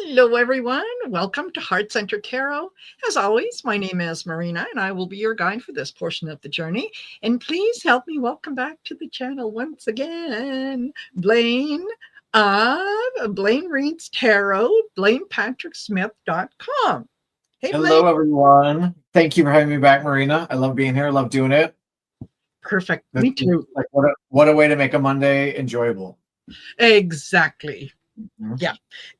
Hello, everyone. Welcome to Heart Center Tarot. As always, my name is Marina, and I will be your guide for this portion of the journey. And please help me welcome back to the channel once again, Blaine of Blaine Reads Tarot, BlainePatrickSmith.com. Hey, Blaine. Hello, everyone. Thank you for having me back, Marina. I love being here. I love doing it. Perfect. This Me is too. like what a way to make a Monday enjoyable. Exactly. Mhm. Yeah,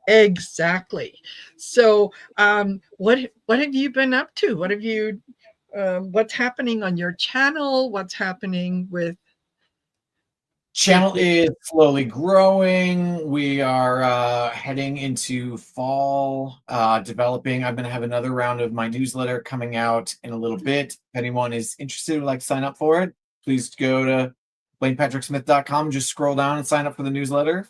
exactly. So, what have you been up to? What's happening on your channel? What's happening with Channel is slowly growing. We are heading into fall, developing. I'm going to have another round of my newsletter coming out in a little bit. If anyone is interested, would like to sign up for it, please go to BlainePatrickSmith.com. Just scroll down and sign up for the newsletter.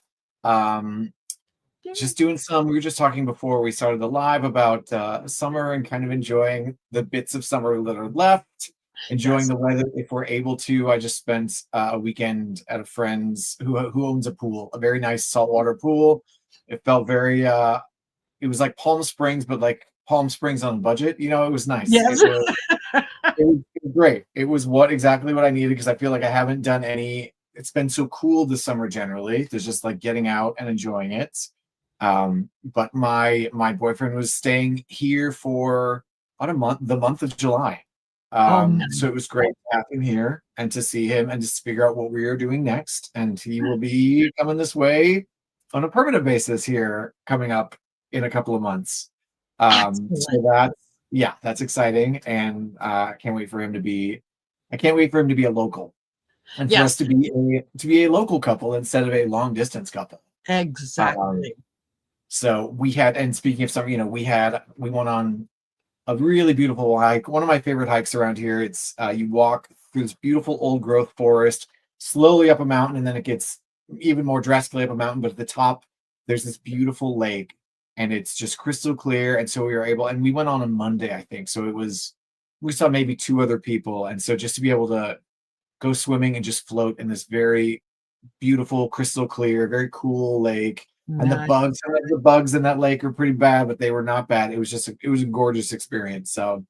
Just doing we were just talking before we started the live about summer and kind of enjoying the bits of summer that are left, enjoying the weather if we're able to. I just spent a weekend at a friend's who owns a pool, a very nice saltwater pool. It felt very it was like Palm Springs, but like Palm Springs on budget. It was nice. yes. It was great. It was exactly what I needed, because I feel like I haven't done any. It's been so cool this summer generally. There's just like getting out and enjoying it. But my boyfriend was staying here for about a month, the month of July. Oh, So it was great to have him here and to see him and just figure out what we are doing next. And he will be coming this way on a permanent basis here coming up in a couple of months. So that's exciting, and I can't wait for him to be. I can't wait for him to be a local, and for us yes, to be a local couple instead of a long distance couple. Um, exactly. so we had, and speaking of summer, we went on a really beautiful hike. One of my favorite hikes around here. It's you walk through this beautiful old growth forest, slowly up a mountain, and then it gets even more drastically up a mountain. But at the top, there's this beautiful lake, and it's just crystal clear. And so we were able, and we went on a Monday, I think. So we saw maybe two other people, and so just to be able to go swimming and just float in this very beautiful, crystal clear, very cool lake. And Nice. the bugs in that lake are pretty bad, but they were not bad. It was it was a gorgeous experience. So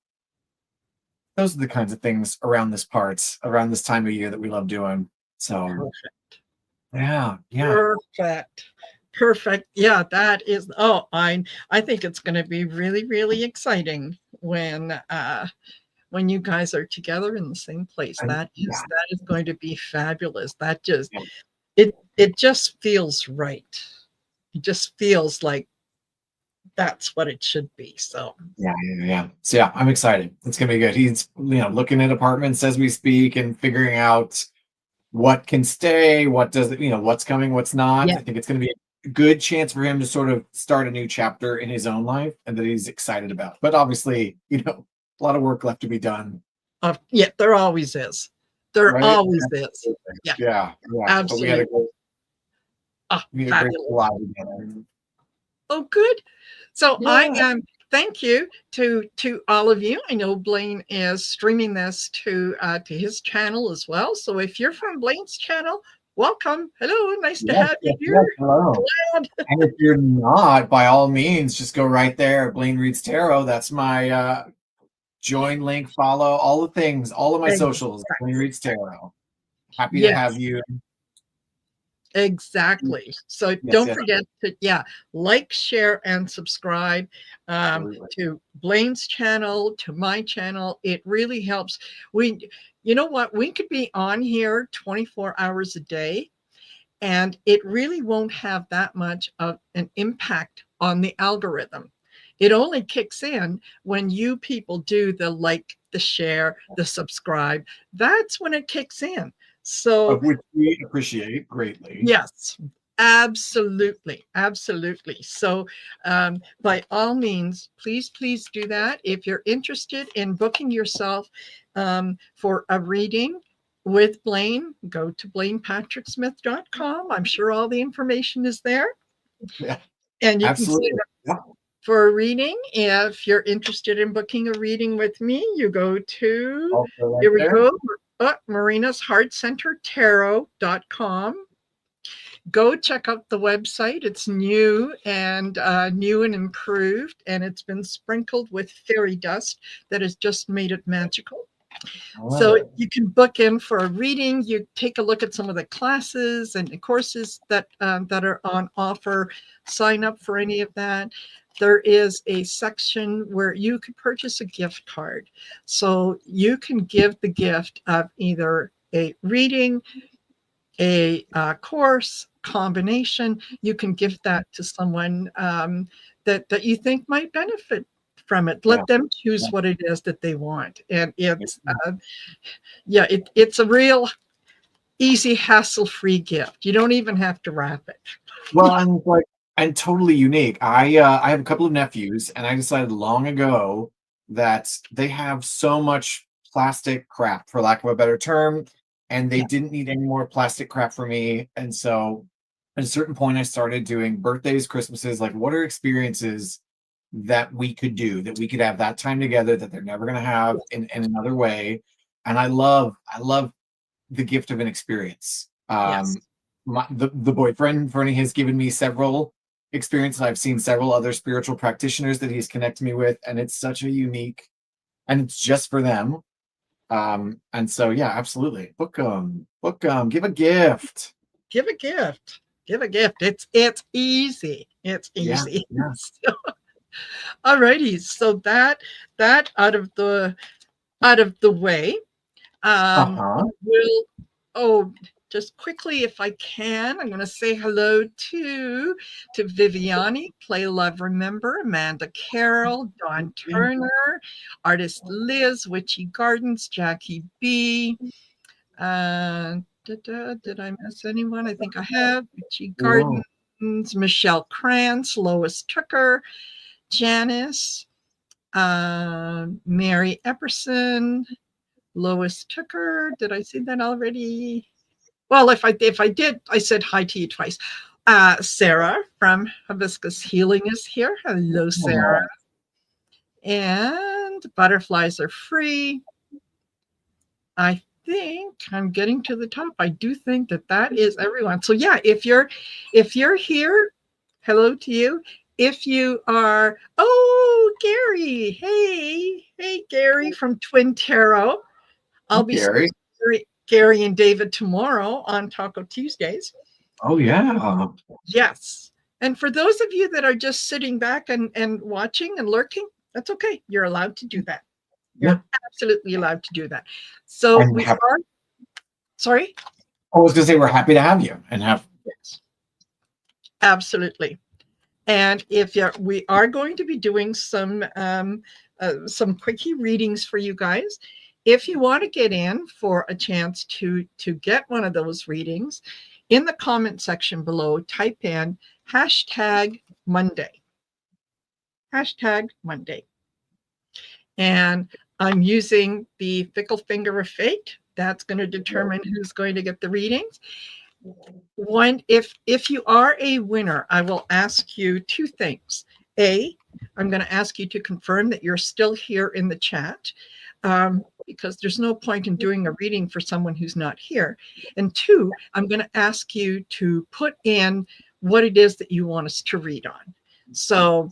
those are the kinds of things around around this time of year that we love doing. So Perfect. yeah. Perfect. Perfect. Yeah, that is. Oh, I think it's going to be really, really exciting when you guys are together in the same place. And That is going to be fabulous. That just yeah, it just feels right. It just feels like that's what it should be. So yeah. So yeah, I'm excited. It's gonna be good. He's looking at apartments as we speak and figuring out what can stay, what does what's coming, what's not. yeah, I think it's gonna be a good chance for him to sort of start a new chapter in his own life and that he's excited about. But obviously, a lot of work left to be done. yeah, there always is. There Right? always is. Yeah, Yeah. But absolutely. Oh, we had a great fabulous. collab together. Oh, good. So I Yeah. am. Thank you to all of you. I know Blaine is streaming this to his channel as well. So if you're from Blaine's channel, welcome. Hello, nice to have you Yes. here. Hello. Glad. And if you're not, by all means, just go right there. Blaine Reads Tarot. That's my join link, follow, all the things, all of my socials. Blaine Reads Tarot. Happy to have Yes, you. exactly. So Yes, don't yes, forget to, yeah, like, share, and subscribe absolutely. to Blaine's channel, to my channel. It really helps. You know what? We could be on here 24 hours a day, and it really won't have that much of an impact on the algorithm. It only kicks in when you people do the like, the share, the subscribe. That's when it kicks in. So Of which we appreciate greatly. yes, absolutely, absolutely. So, by all means, please do that. If you're interested in booking yourself for a reading with Blaine, go to BlainePatrickSmith.com. I'm sure all the information is there, Yeah, and you can sign absolutely. up Yeah. for a reading. If you're interested in booking a reading with me, you go to, Also right here we there. go, Marina's Heart Center Tarot.com. go check out the website. It's new and improved, and it's been sprinkled with fairy dust that has just made it magical. I love So it. you can book in for a reading. You take a look at some of the classes and the courses that are on offer. Sign up for any of that. There is a section where you could purchase a gift card. So you can give the gift of either a reading, a course combination. You can give that to someone that you think might benefit from it. Yeah. Let them Yeah. choose what it is that they want, and it's a real easy, hassle-free gift. You don't even have to wrap it. Well, and like, and totally unique. I have a couple of nephews, and I decided long ago that they have so much plastic crap, for lack of a better term, and they Yeah, didn't need any more plastic crap for me. And so at a certain point, I started doing birthdays, Christmases, like what are experiences that we could do, that we could have that time together that they're never going to have in another way. And I love the gift of an experience. yes, The boyfriend Fernie has given me several experiences. I've seen several other spiritual practitioners that he's connected me with, and it's such a unique, and it's just for them. And so yeah, absolutely, book them, give a gift. give a gift. Give a gift. It's easy. It's Yeah, easy. yeah. So, all righty. So that out of the way. Um, Uh-huh. will oh, just quickly, if I can, I'm going to say hello to Viviani, Play Love Remember, Amanda Carroll, Dawn Turner, artist Liz, Witchy Gardens, Jackie B. Did I miss anyone? I think I have. Witchy Whoa. Gardens, Michelle Krantz, Lois Tucker, Janice, Mary Epperson, Lois Tucker. Did I say that already? Well, if I did, I said hi to you twice. Sarah from Hibiscus Healing is here. Hello, Sarah. Oh, And butterflies are free. I think I'm getting to the top. I do think that that is everyone. So yeah, if you're here, hello to you. If you are, oh, Gary, hey, Gary from Twin Tarot. I'll be Gary. Gary and David tomorrow on Taco Tuesdays. Oh yeah. Yes. And for those of you that are just sitting back and watching and lurking, that's okay. You're allowed to do that. Yeah. You're absolutely allowed to do that. So And we are, sorry? I was gonna say we're happy to have you and have. Yes, absolutely. And if you're, we are going to be doing some quickie readings for you guys. If you want to get in for a chance to get one of those readings, in the comment section below, type in #Monday, #Monday, and I'm using the fickle finger of fate. That's going to determine who's going to get the readings. One, if you are a winner, I will ask you two things. I'm going to ask you to confirm that you're still here in the chat, because there's no point in doing a reading for someone who's not here. And two, I'm going to ask you to put in what it is that you want us to read on. So,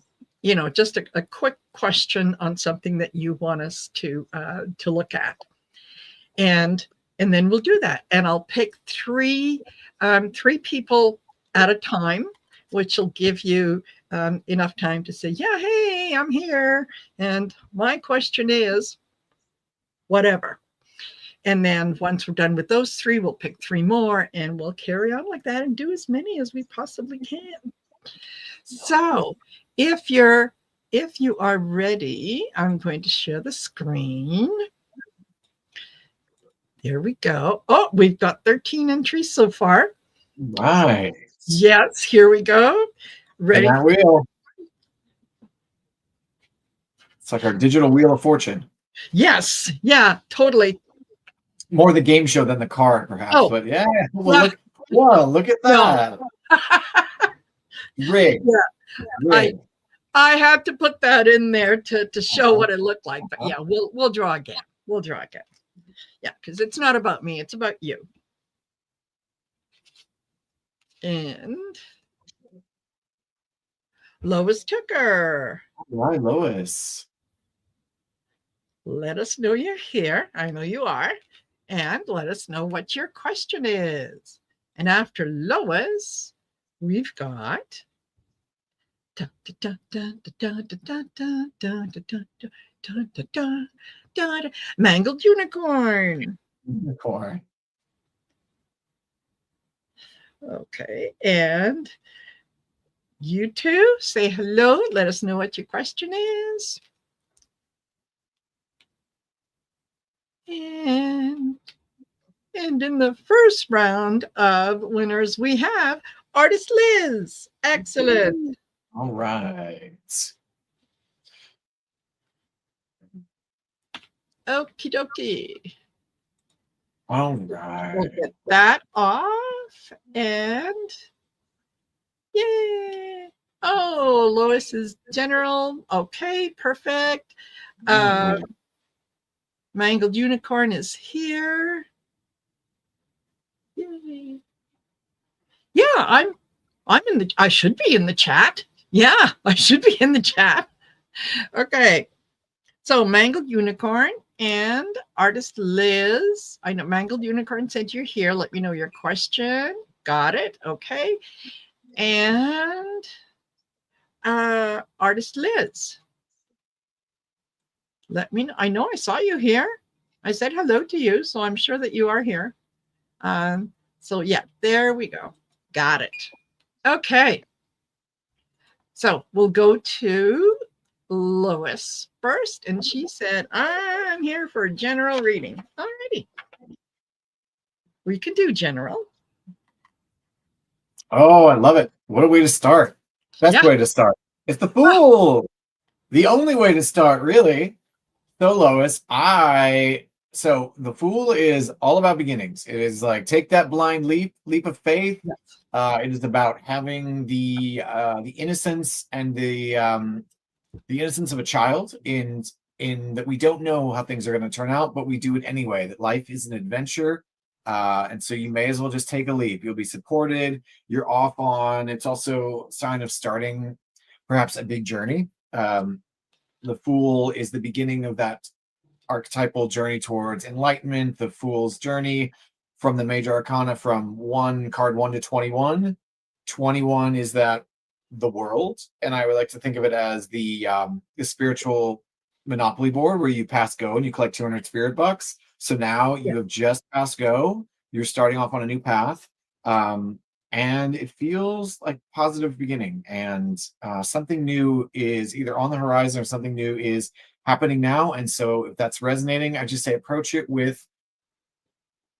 just a quick question on something that you want us to look at, and then we'll do that. And I'll pick three people at a time, which will give you enough time to say, yeah, hey, I'm here. And my question is whatever. And then once we're done with those three, we'll pick three more and we'll carry on like that and do as many as we possibly can. So if you are ready, I'm going to share the screen. There we go. Oh, we've got 13 entries so far. Right. Yes, here we go. And Ready? that wheel. It's like our digital wheel of fortune. Yes. Yeah, totally. More the game show than the card, perhaps. Oh, But yeah, well, yeah. look. Whoa, look at No. that. Rig. Yeah, I Rig. I had to put that in there to show what it looked like. But yeah, we'll draw again. We'll draw again. Yeah, because it's not about me, it's about you. And Lois Tucker. Hi, Lois. Let us know you're here. I know you are. And let us know what your question is. And after Lois, we've got Mangled Unicorn. Unicorn. Okay. And you two say hello. Let us know what your question is. And in the first round of winners, we have Artist Liz. Excellent. All right. Okie dokie. All We'll right. get that off. And yay. Oh, Lois is general. Okay, perfect. Mangled Unicorn is here. Yay. Yeah, I'm in the I should be in the chat. Yeah, I should be in the chat. Okay. So Mangled Unicorn and Artist Liz. I know Mangled Unicorn said you're here. Let me know your question. Got it. Okay. And Artist Liz. Let me know. I know I saw you here. I said hello to you, so I'm sure that you are here. So yeah, there we go. Got it. Okay. So we'll go to Lois first. And she said, I'm here for a general reading. Alrighty. We can do general. Oh, I love it. What a way to start. Best way to start. It's the Fool. The only way to start, really. So, Lois, so the Fool is all about beginnings. It is like take that blind leap of faith. Yes. It is about having the innocence and the innocence of a child in that we don't know how things are going to turn out, but we do it anyway. That life is an adventure, and so you may as well just take a leap. You'll be supported. You're off on. It's also a sign of starting perhaps a big journey. The Fool is the beginning of that archetypal journey towards enlightenment. The Fool's journey from the major arcana from card 1 to 21. 21 is that the world, and I would like to think of it as the spiritual monopoly board where you pass go and you collect 200 spirit bucks. So now you have just passed go. You're starting off on a new path. And it feels like positive beginning, and something new is either on the horizon or something new is happening now. And so if that's resonating, I just say approach it with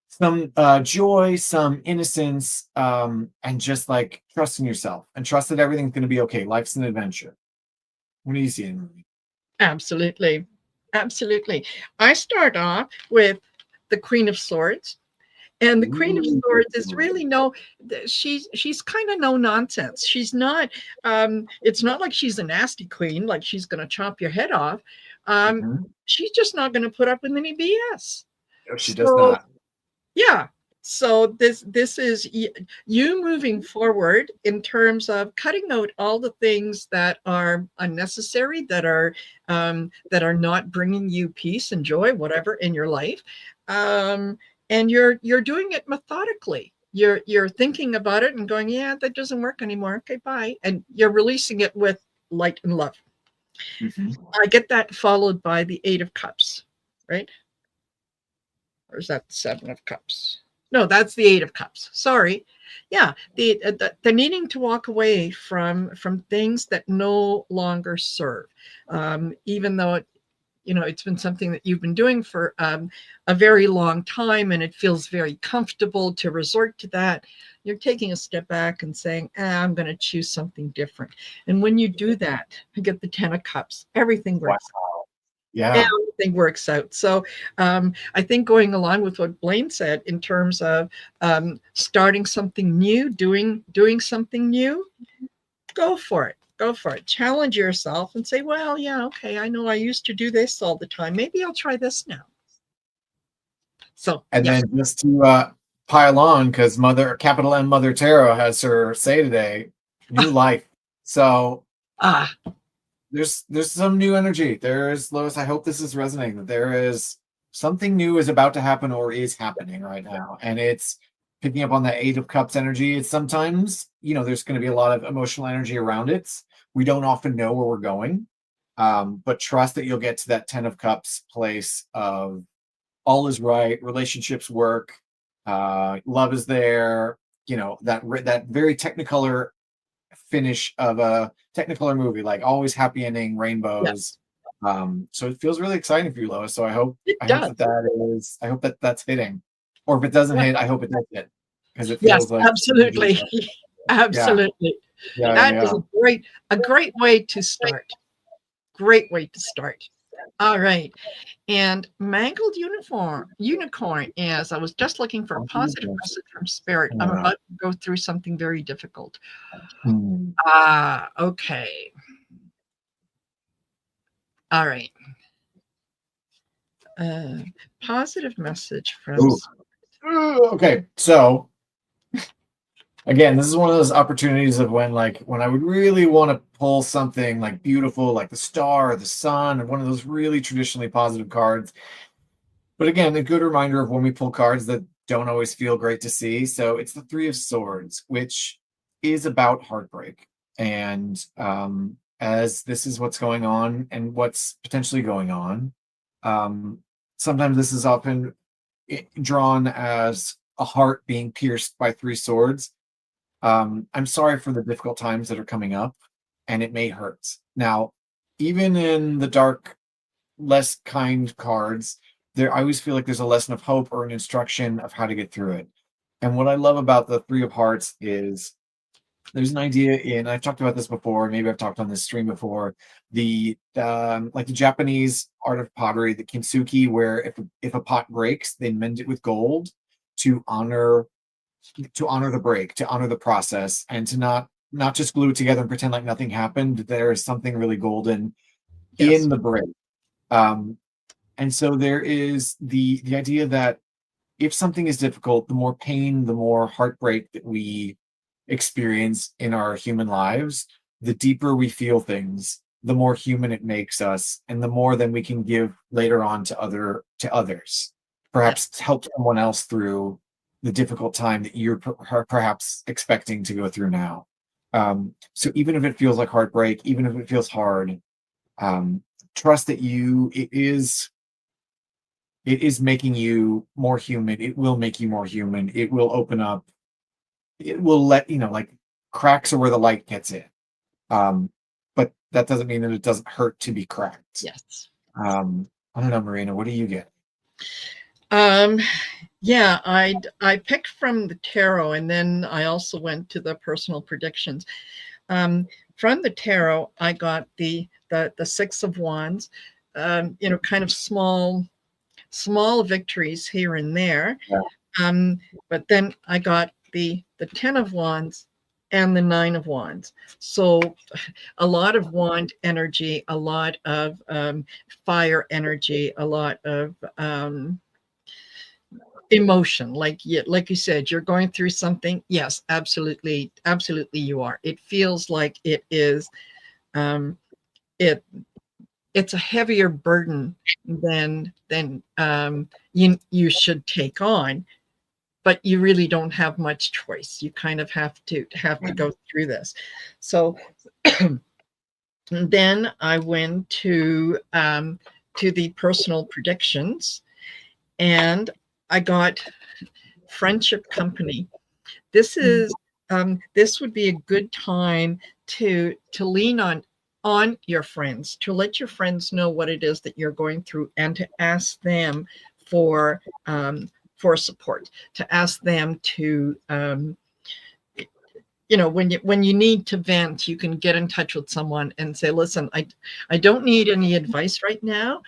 some joy, some innocence, and just like trust in yourself and trust that everything's going to be okay. Life's an adventure. What do you see in movie? Absolutely. Absolutely. I start off with the Queen of Swords. And the Queen of Swords is really she's kind of no nonsense. She's not, it's not like she's a nasty queen, like she's going to chop your head off. She's just not going to put up with any BS. No, she does not. Yeah. So this is you moving forward in terms of cutting out all the things that are unnecessary, that are not bringing you peace and joy, whatever in your life. And you're doing it methodically. You're thinking about it and going, yeah, that doesn't work anymore. Okay, bye. And you're releasing it with light and love. I get that followed by the 8 of Cups, right? Or is that the 7 of Cups? No, that's the 8 of Cups. Sorry. Yeah, the needing to walk away from things that no longer serve, even though it's been something that you've been doing for a very long time, and it feels very comfortable to resort to that. You're taking a step back and saying, I'm going to choose something different. And when you do that, you get the 10 of Cups. Everything works. Wow. Yeah. Everything works out. So I think going along with what Blaine said in terms of starting something new, doing something new, go for it. Go for it. Challenge yourself and say, well, yeah, okay, I know I used to do this all the time. Maybe I'll try this now. So, and yes. then just to pile on because Mother capital M Mother Tarot has her say today, new life. So Ah, there's some new energy. There is, Lois. I hope this is resonating. That there is something new is about to happen or is happening right now, and it's picking up on that Eight of Cups energy. It's sometimes there's going to be a lot of emotional energy around it. We don't often know where we're going, but trust that you'll get to that Ten of Cups place of all is right, relationships work, love is there. That very technicolor finish of a Technicolor movie, like always happy ending, rainbows. yes, So it feels really exciting for you, Lois. So it I hope does. that I hope that that's hitting, or if it doesn't Yeah. hit, I hope it does hit because it Yes, feels like absolutely. yeah, Absolutely. yeah, That is yeah. a great way to start. Great way to start. All right. And mangled unicorn is, I was just looking for a positive message from spirit. I'm Yeah. about to go through something very difficult. Hmm. Ah, okay. All right. Uh, positive message from Ooh. Okay, so again, this is one of those opportunities of when I would really want to pull something like beautiful, like the star or the sun, or one of those really traditionally positive cards. But again, a good reminder of when we pull cards that don't always feel great to see. So it's the Three of Swords, which is about heartbreak. And as this is what's going on and what's potentially going on, um, sometimes this is often drawn as a heart being pierced by three swords. I'm sorry for the difficult times that are coming up, and it may hurt. Now, even in the dark, less kind cards, there I always feel like there's a lesson of hope or an instruction of how to get through it. And what I love about the Three of Hearts is there's an idea in I've talked about this before, maybe I've talked on this stream before, the like the Japanese art of pottery, the kintsugi, where if a pot breaks, they mend it with gold to honor the break, to honor the process, and to not just glue it together and pretend like nothing happened. There is something really golden yes, in the break. Um, and so there is the idea that if something is difficult, the more pain, the more heartbreak that we experience in our human lives, the deeper we feel things, the more human it makes us, and the more then we can give later on to others. yes, Perhaps help someone else through the difficult time that you're perhaps expecting to go through now. So even if it feels like heartbreak, even if it feels hard, um, trust that it is making you more human. It will make you more human. It will open up. It will let like cracks are where the light gets in. But that doesn't mean that it doesn't hurt to be cracked. yes. I don't know, Marina. What do you get? Um, yeah, I picked from the tarot, and then I also went to the personal predictions. Um, from the tarot, I got the Six of Wands. Kind of small victories here and there. Yeah. Um, but then I got the Ten of Wands and the Nine of Wands. So a lot of wand energy, a lot of fire energy, a lot of emotion. Like you said, you're going through something. Yes, absolutely, absolutely, you are. It feels like it is. Um, it it's a heavier burden than you should take on, but you really don't have much choice. You kind of have to go through this. So then I went to the personal predictions, and I got friendship company. This is this would be a good time to lean on your friends, to let your friends know what it is that you're going through, and to ask them for for support, to ask them to when you need to vent, you can get in touch with someone and say, listen, I don't need any advice right now.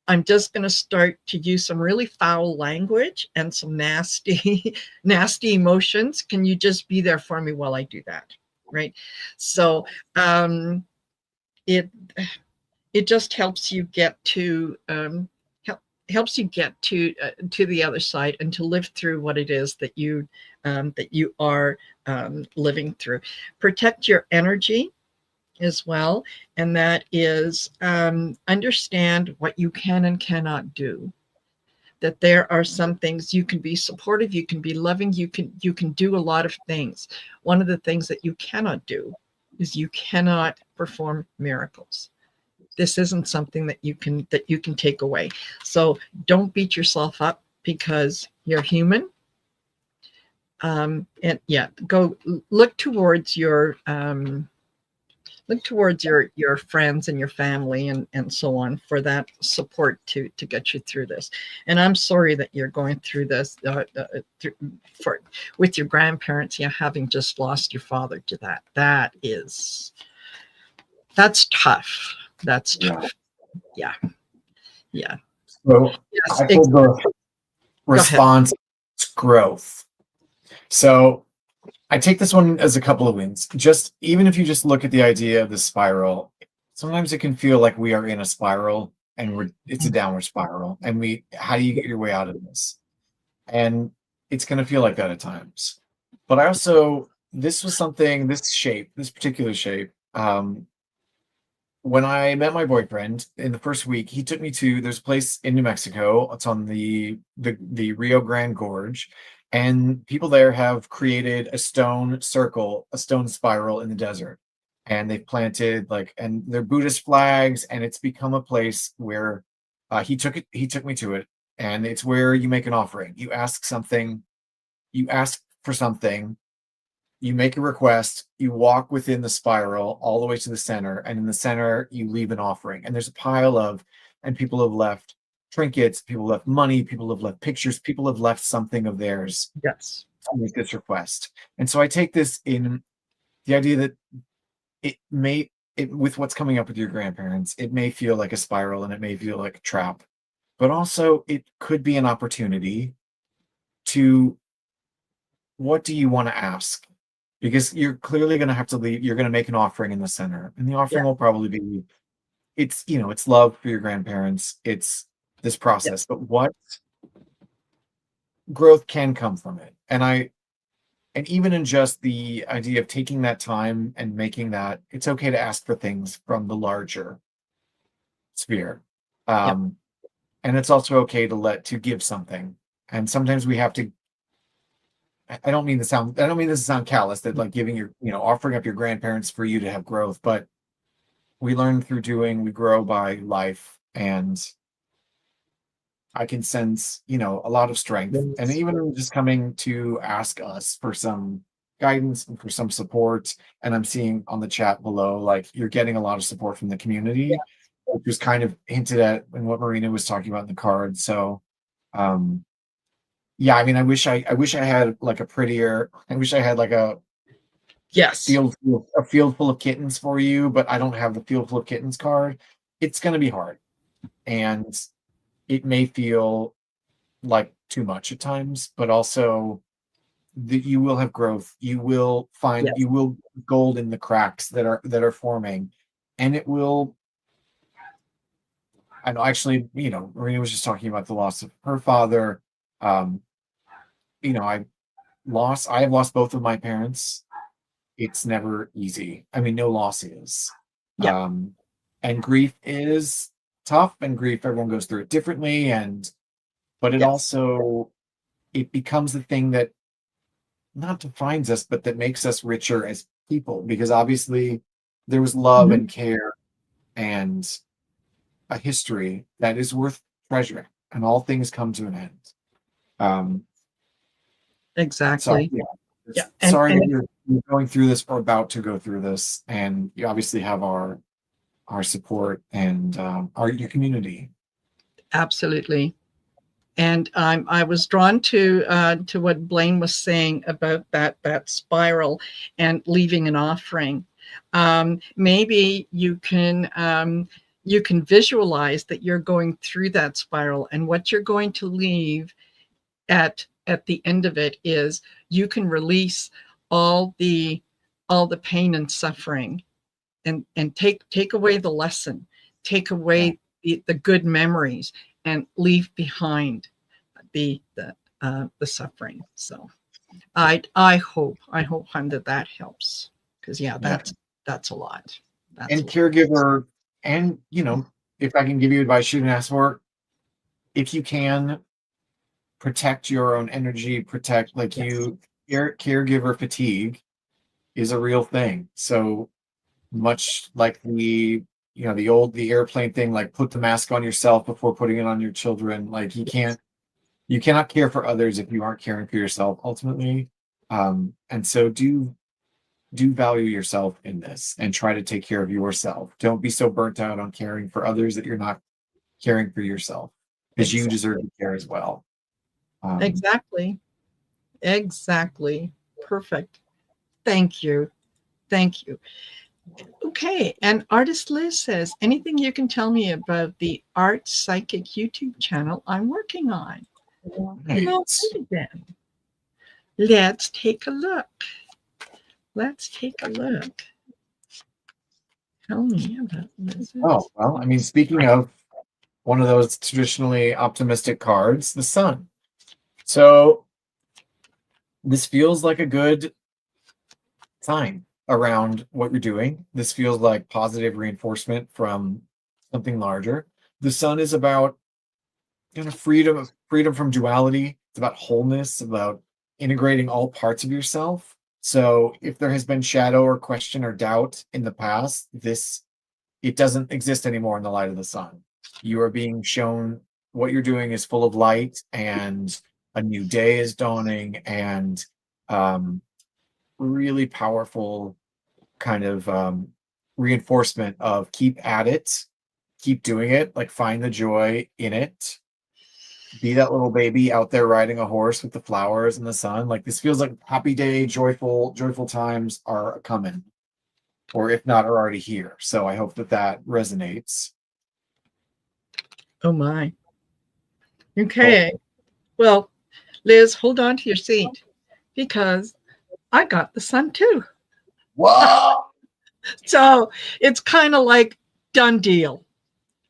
I'm just going to start to use some really foul language and some nasty, nasty emotions. Can you just be there for me while I do that? Right. So it it just helps you get to helps you get to the other side and to live through what it is that you are living through. Protect your energy as well, and that is understand what you can and cannot do. That there are some things you can be supportive, you can be loving, you can do a lot of things. One of the things that you cannot do is you cannot perform miracles. This isn't something that you can take away. So don't beat yourself up because you're human. And yeah, go look towards your friends and your family and so on for that support to get you through this. And I'm sorry that you're going through this for with your grandparents, you know, having just lost your father to that. That's tough. That's Yeah. tough. Yeah. Yeah. So Yes. I pulled the Go ahead. response growth. So I take this one as a couple of wins. Just even if you just look at the idea of the spiral, sometimes it can feel like we are in a spiral and it's a downward spiral. And how do you get your way out of this? And it's going to feel like that at times. But I also, this was something, this particular shape, when I met my boyfriend in the first week, he took me to there's a place in New Mexico. It's on the Rio Grande Gorge, and people there have created a stone circle, a stone spiral in the desert, and they've planted and they're Buddhist flags, and it's become a place where he took me to it, and it's where you make an offering. You ask for something, you make a request, you walk within the spiral all the way to the center, and in the center you leave an offering. And there's a pile of, and people have left trinkets, people left money, people have left pictures, people have left something of theirs Yes. to make this request. And so I take this in the idea that with what's coming up with your grandparents, it may feel like a spiral and it may feel like a trap, but also it could be an opportunity to, what do you want to ask? Because you're clearly going to have to leave. You're going to make an offering in the center, and the Yeah. offering will probably be, it's love for your grandparents. It's this process, Yes. but what growth can come from it? And even in just the idea of taking that time and making that, it's okay to ask for things from the larger sphere. Yep. Um, and it's also okay to give something. And sometimes we have to, I don't mean this to sound callous, that like giving offering up your grandparents for you to have growth, but we learn through doing, we grow by life. And I can sense, a lot of strength. And Yes. even just coming to ask us for some guidance and for some support. And I'm seeing on the chat below, like you're getting a lot of support from the community, which was kind of hinted at in what Marina was talking about in the card. So, um, yeah, I mean, I wish I had like a prettier, I wish I had like Yes. a field full of kittens for you, but I don't have the field full of kittens card. It's going to be hard, and it may feel like too much at times, but also that you will have growth. Yes. You will gold in the cracks that are forming, and it will. I know, actually, Marina was just talking about the loss of her father. Um, I I have lost both of my parents. It's never easy. I mean, no loss is. Yep. Um, and grief is tough, and grief, everyone goes through it differently. But Yes. it becomes the thing that not defines us, but that makes us richer as people, because obviously there was love Mhm. and care and a history that is worth treasuring, and all things come to an end. Um, so Exactly. yeah, Yeah. sorry And that you're going through this or about to go through this, and you obviously have our support and your community. absolutely. And I was drawn to what Blaine was saying about that spiral and leaving an offering. Maybe you can visualize that you're going through that spiral, and what you're going to leave at the end of it is you can release all the all the pain and suffering, and take away the lesson, take Yeah. away the good memories, and leave behind the suffering. So I hope hon, that helps, because yeah, Yeah. that's a lot. That's a And lot. caregiver, and if I can give you advice you didn't ask for, if you can protect your own energy, protect like Yes, caregiver fatigue is a real thing. So much like the airplane thing, like put the mask on yourself before putting it on your children. Like yes, you cannot care for others if you aren't caring for yourself ultimately. And so do value yourself in this and try to take care of yourself. Don't be so burnt out on caring for others that you're not caring for yourself, because you exactly, deserve to care as well. Um, exactly, exactly. Perfect. Thank you. Thank you. Okay, and artist Liz says, anything you can tell me about the Art Psychic YouTube channel I'm working on? Well, right. then, let's take a look. Let's take a look. Tell me about Oh, Liz's. well, I mean, speaking of one of those traditionally optimistic cards, the sun. So this feels like a good sign around what you're doing. This feels like positive reinforcement from something larger. The sun is about kind of freedom from duality. It's about wholeness, about integrating all parts of yourself. So if there has been shadow or question or doubt in the past, this it doesn't exist anymore in the light of the sun. You are being shown what you're doing is full of light, and a new day is dawning, and um, really powerful kind of reinforcement of keep at it, keep doing it, like find the joy in it, be that little baby out there riding a horse with the flowers and the sun. Like this feels like happy day, joyful times are coming, or if not, are already here. So I hope that that resonates. Oh my. Oh, Okay. Well, Liz, hold on to your seat, because I got the sun too. whoa, So it's kind of like done deal.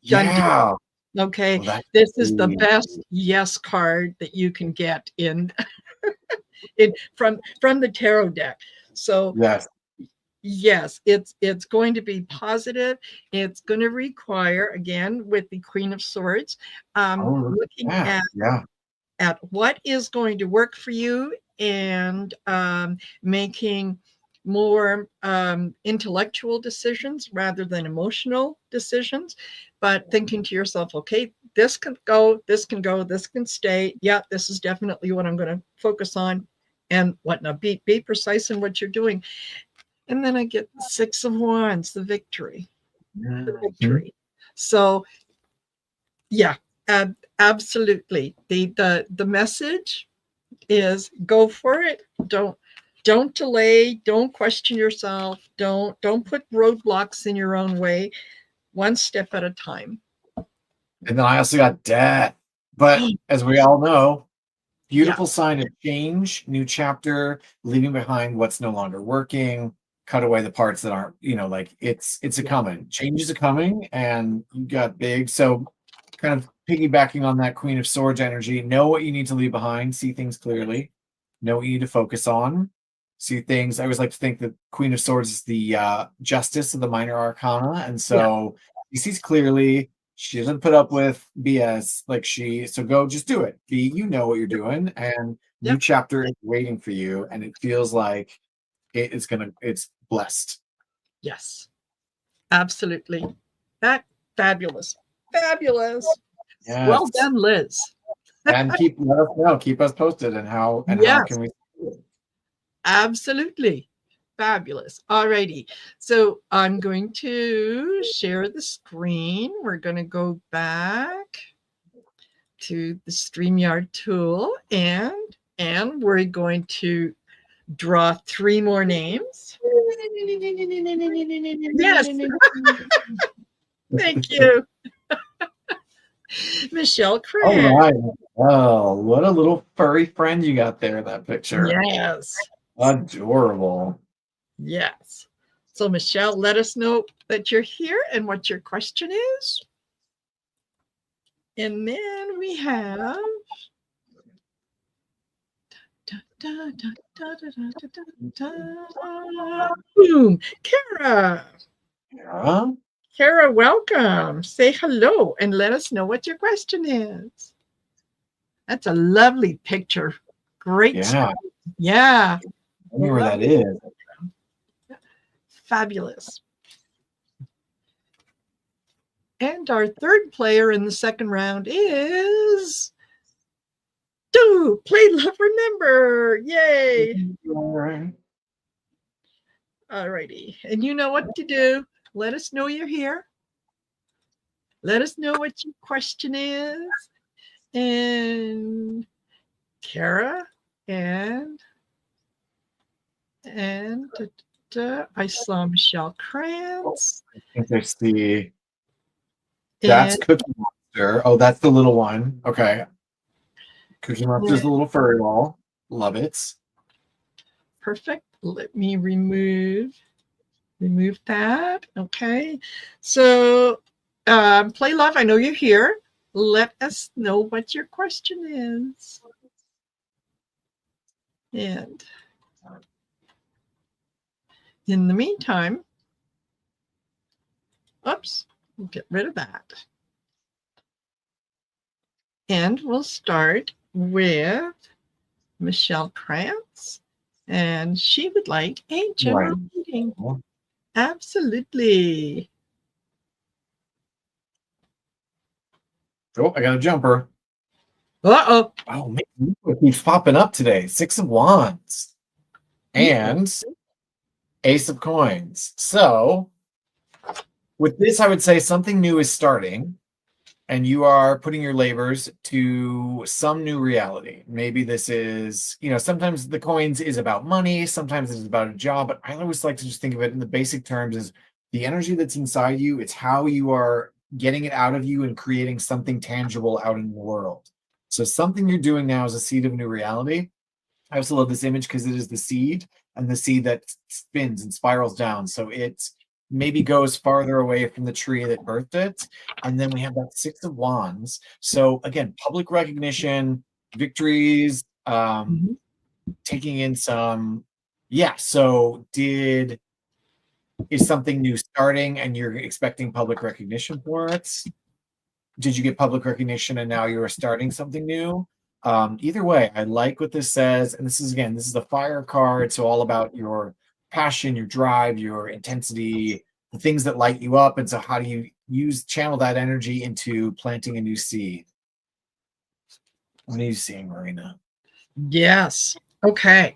Done deal. yeah. Okay. Well, that's This is the the best yes card that you can get in from the tarot deck. So yes. yes, it's going to be positive. It's going to require, again, with the Queen of Swords, Oh, look at looking that. Yeah. at what is going to work for you, and making more intellectual decisions rather than emotional decisions, but thinking to yourself, okay, this can go, this can go, this can stay. Yeah, this is definitely what I'm going to focus on, and whatnot. Be precise in what you're doing. And then I get the Six of Wands, the victory, the Mhm. victory. So yeah, absolutely. The message is go for it. Don't delay. Don't question yourself. Don't put roadblocks in your own way. One step at a time. And then I also got debt. But as we all know, Yeah, beautiful sign of change, new chapter, leaving behind what's no longer working, cut away the parts that aren't, like it's a yeah, coming. Change is a coming, and you got big. So kind of piggybacking on that Queen of Swords energy, know what you need to leave behind, see things clearly, know what you need to focus on, see things. I always like to think that Queen of Swords is the justice of the minor arcana, and yeah, so she sees clearly. She doesn't put up with BS. So go, just do it. You know what you're doing, and yeah. new chapter is waiting for you, and it feels like it's blessed. Yes, absolutely. That fabulous, fabulous. Well Yes. done, Liz. And let us know, keep us posted, and how Yes, can we. absolutely. Fabulous. Alrighty. So I'm going to share the screen. We're going to go back to the StreamYard tool, and we're going to draw three more names. Yes, thank you. Michelle All Craig. right. Oh, what a little furry friend you got there in that picture. Yes. Adorable. Yes. So Michelle, let us know that you're here and what your question is. And then we have da, da, da, da, da, da, da, da. Boom, Kara. Yeah. Kara, welcome. Say hello and let us know what your question is. That's a lovely picture. Great. Yeah. Yeah. I know where that Lovely. is. Fabulous. And our third player in the second round is Play Love Remember. Yay. All righty. And you know what to do. Let us know you're here. Let us know what your question is. And Kara and I saw Michelle Krantz. I think there's the that's And Cookie Monster. Oh, that's the little one. Okay. Cookie Monster's the little furry ball. Love it. perfect. Let me remove that. Okay. So, Play Love, I know you're here. Let us know what your question is. And in the meantime, oops, we'll get rid of that. And we'll start with Michelle Krantz. And she would like a general reading. Absolutely. Oh, I got a jumper. Uh-oh. Oh, man, it keeps popping up today. 6 of Wands and Ace of Coins. So, with this, I would say something new is starting, and you are putting your labors to some new reality. Maybe this is, sometimes the coins is about money, sometimes it's about a job, but I always like to just think of it in the basic terms as the energy that's inside you. It's how you are getting it out of you and creating something tangible out in the world. So something you're doing now is a seed of new reality. I also love this image because it is the seed and the seed that spins and spirals down. So it maybe goes farther away from the tree that birthed it. And then we have that 6 of Wands. So again, public recognition, victories, taking in some, yeah. So is something new starting and you're expecting public recognition for it? Did you get public recognition and now you're starting something new? Either way, I like what this says. And this is the fire card. So all about your passion, your drive, your intensity, the things that light you up. And so how do you channel that energy into planting a new seed? What are you seeing, Marina? Yes. Okay.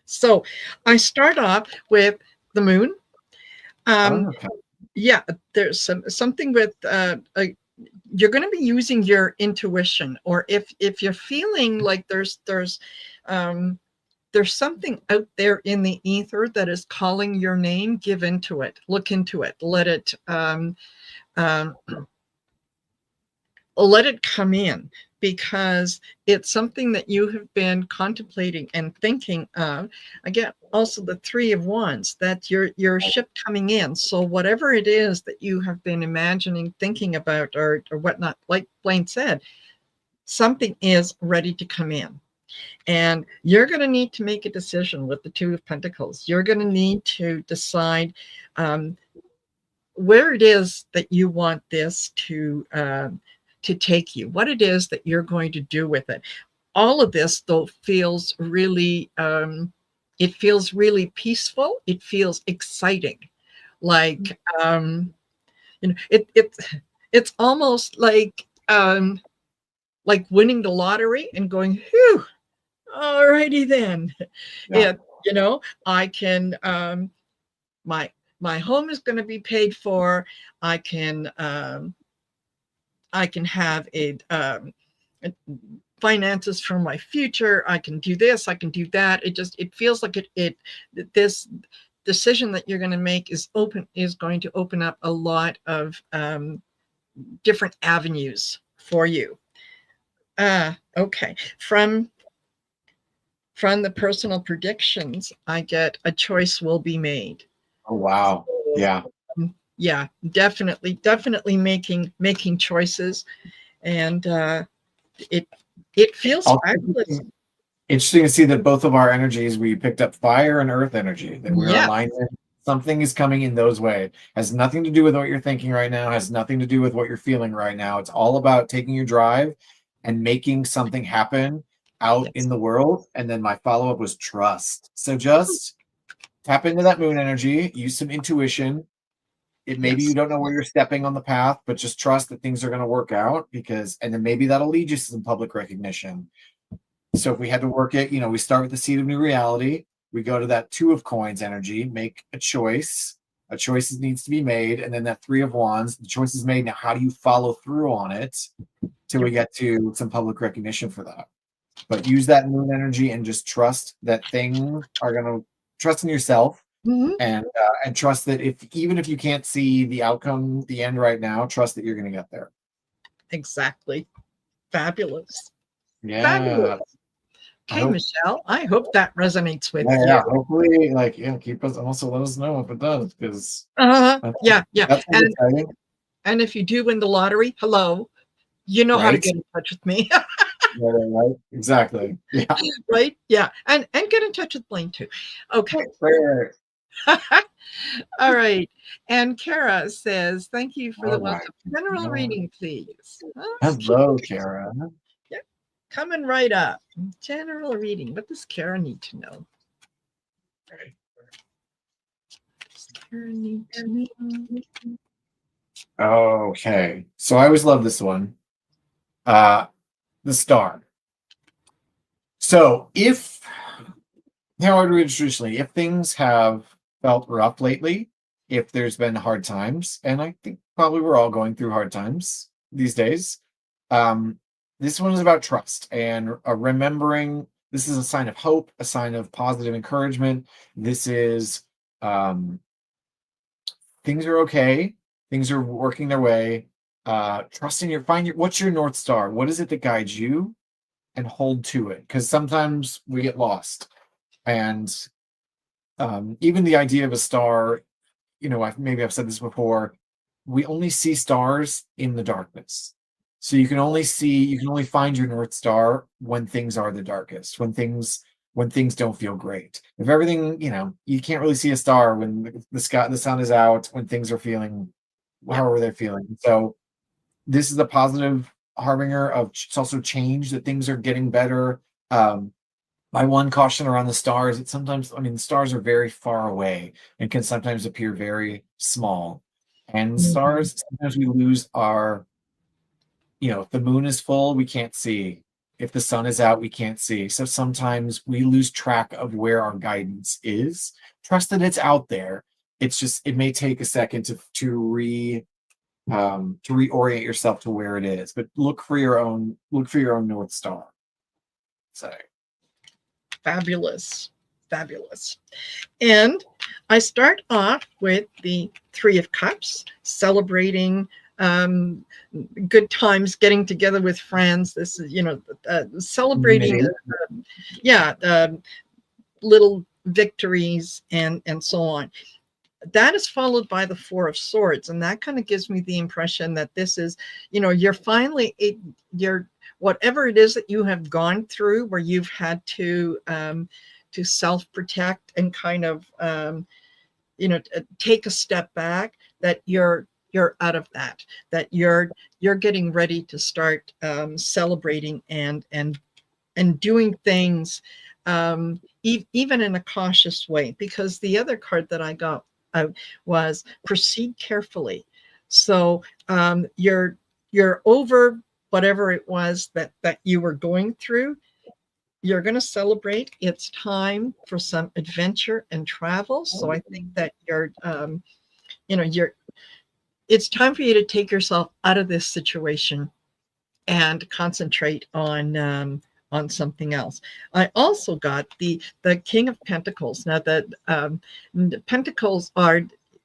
So I start off with the moon. Okay. Yeah, there's something with you're going to be using your intuition, or if you're feeling like there's something out there in the ether that is calling your name, give into it, look into it, let it come in, because it's something that you have been contemplating and thinking of. Again, also the 3 of Wands, that's your ship coming in. So whatever it is that you have been imagining, thinking about, or whatnot, like Blaine said, something is ready to come in. And you're going to need to make a decision with the 2 of Pentacles. You're going to need to decide where it is that you want this to take you, what it is that you're going to do with it. All of this, though, feels really, it feels really peaceful. It feels exciting. Like, it's almost like winning the lottery and going, whew, alrighty then. Yeah. I can, my home is going to be paid for. I can have finances for my future. I can do this. I can do that. It feels like this decision that you're going to make is going to open up a lot of different avenues for you. Okay. From the personal predictions, I get a choice will be made. Oh, wow. So, Yeah. yeah, definitely making choices. and it it feels Also, fabulous. interesting to see that both of our energies, we picked up fire and earth energy, that we're Yes, aligned in. Something is coming in those ways. Has nothing to do with what you're thinking right now, has nothing to do with what you're feeling right now. It's all about taking your drive and making something happen out in yes. the world. And then my follow-up was trust. So just tap into that moon energy, use some intuition. It maybe you Yes. don't know where you're stepping on the path, but just trust that things are going to work out, because and then maybe that'll lead you to some public recognition. So if we had to work it, we start with the seed of new reality. We go to that two of coins energy, make a choice. A choice needs to be made. And then that three of wands, the choice is made. Now, how do you follow through on it till we Yep. get to some public recognition for that? But use that moon energy and just trust that things are going to trust in yourself, Hmm. and trust that even if you can't see the outcome, the end right now, trust that you're going to get there. Exactly. Fabulous. Yeah. Fabulous. I Okay, hope. Michelle, I hope that resonates with Yeah, you. yeah. Hopefully, keep us, also let us know if it does, because that's Yeah, yeah. that's really exciting, And if you do win the lottery, hello, you know how to right? get in touch with me, Right, right, right. Exactly. Yeah. right? Yeah, and get in touch with Blaine too. Okay. Right, right. All right. And Kara says, "Thank you for the All right. welcome. General reading, please." Okay. Hello, Kara. Yeah, coming right up. General reading. What does Kara need to know? What does Kara need to know? Okay. So I always love this one. Uh the star. So if how I would read it traditionally, if things have felt rough lately, if there's been hard times, and I think probably we're all going through hard times these days, um, this one is about trust and remembering this is a sign of hope, a sign of positive encouragement. This is um, things are okay, things are working their way. Trusting find your what's your North Star? What is it that guides you, and hold to it? Because sometimes we get lost. And even the idea of a star, maybe I've said this before, we only see stars in the darkness. So you can only find your North Star when things are the darkest, when things don't feel great. If everything, you can't really see a star when the sun is out, when things are feeling Yeah. however they're feeling. So this is a positive harbinger of it's also change, that things are getting better. My one caution around the stars, it's sometimes, the stars are very far away and can sometimes appear very small. And Mhm. stars, sometimes we lose if the moon is full, we can't see. If the sun is out, we can't see. So sometimes we lose track of where our guidance is. Trust that it's out there. It's just, it may take a second to reorient yourself to where it is, but look for your own North Star. So Fabulous. Fabulous. And I start off with the Three of Cups, celebrating um, good times, getting together with friends. This is, celebrating, knitting. yeah, little victories and so on. That is followed by the Four of Swords, and that kind of gives me the impression that this is, you're finally, you're whatever it is that you have gone through, where you've had to self protect and kind of take a step back, that you're out of that, that you're getting ready to start celebrating and doing things, even in a cautious way, because the other card that I got was proceed carefully. So you're over whatever it was that you were going through. You're going to celebrate. It's time for some adventure and travel. So I think that you're it's time for you to take yourself out of this situation and concentrate on something else. I also got the King of Pentacles. Now that the Pentacles are,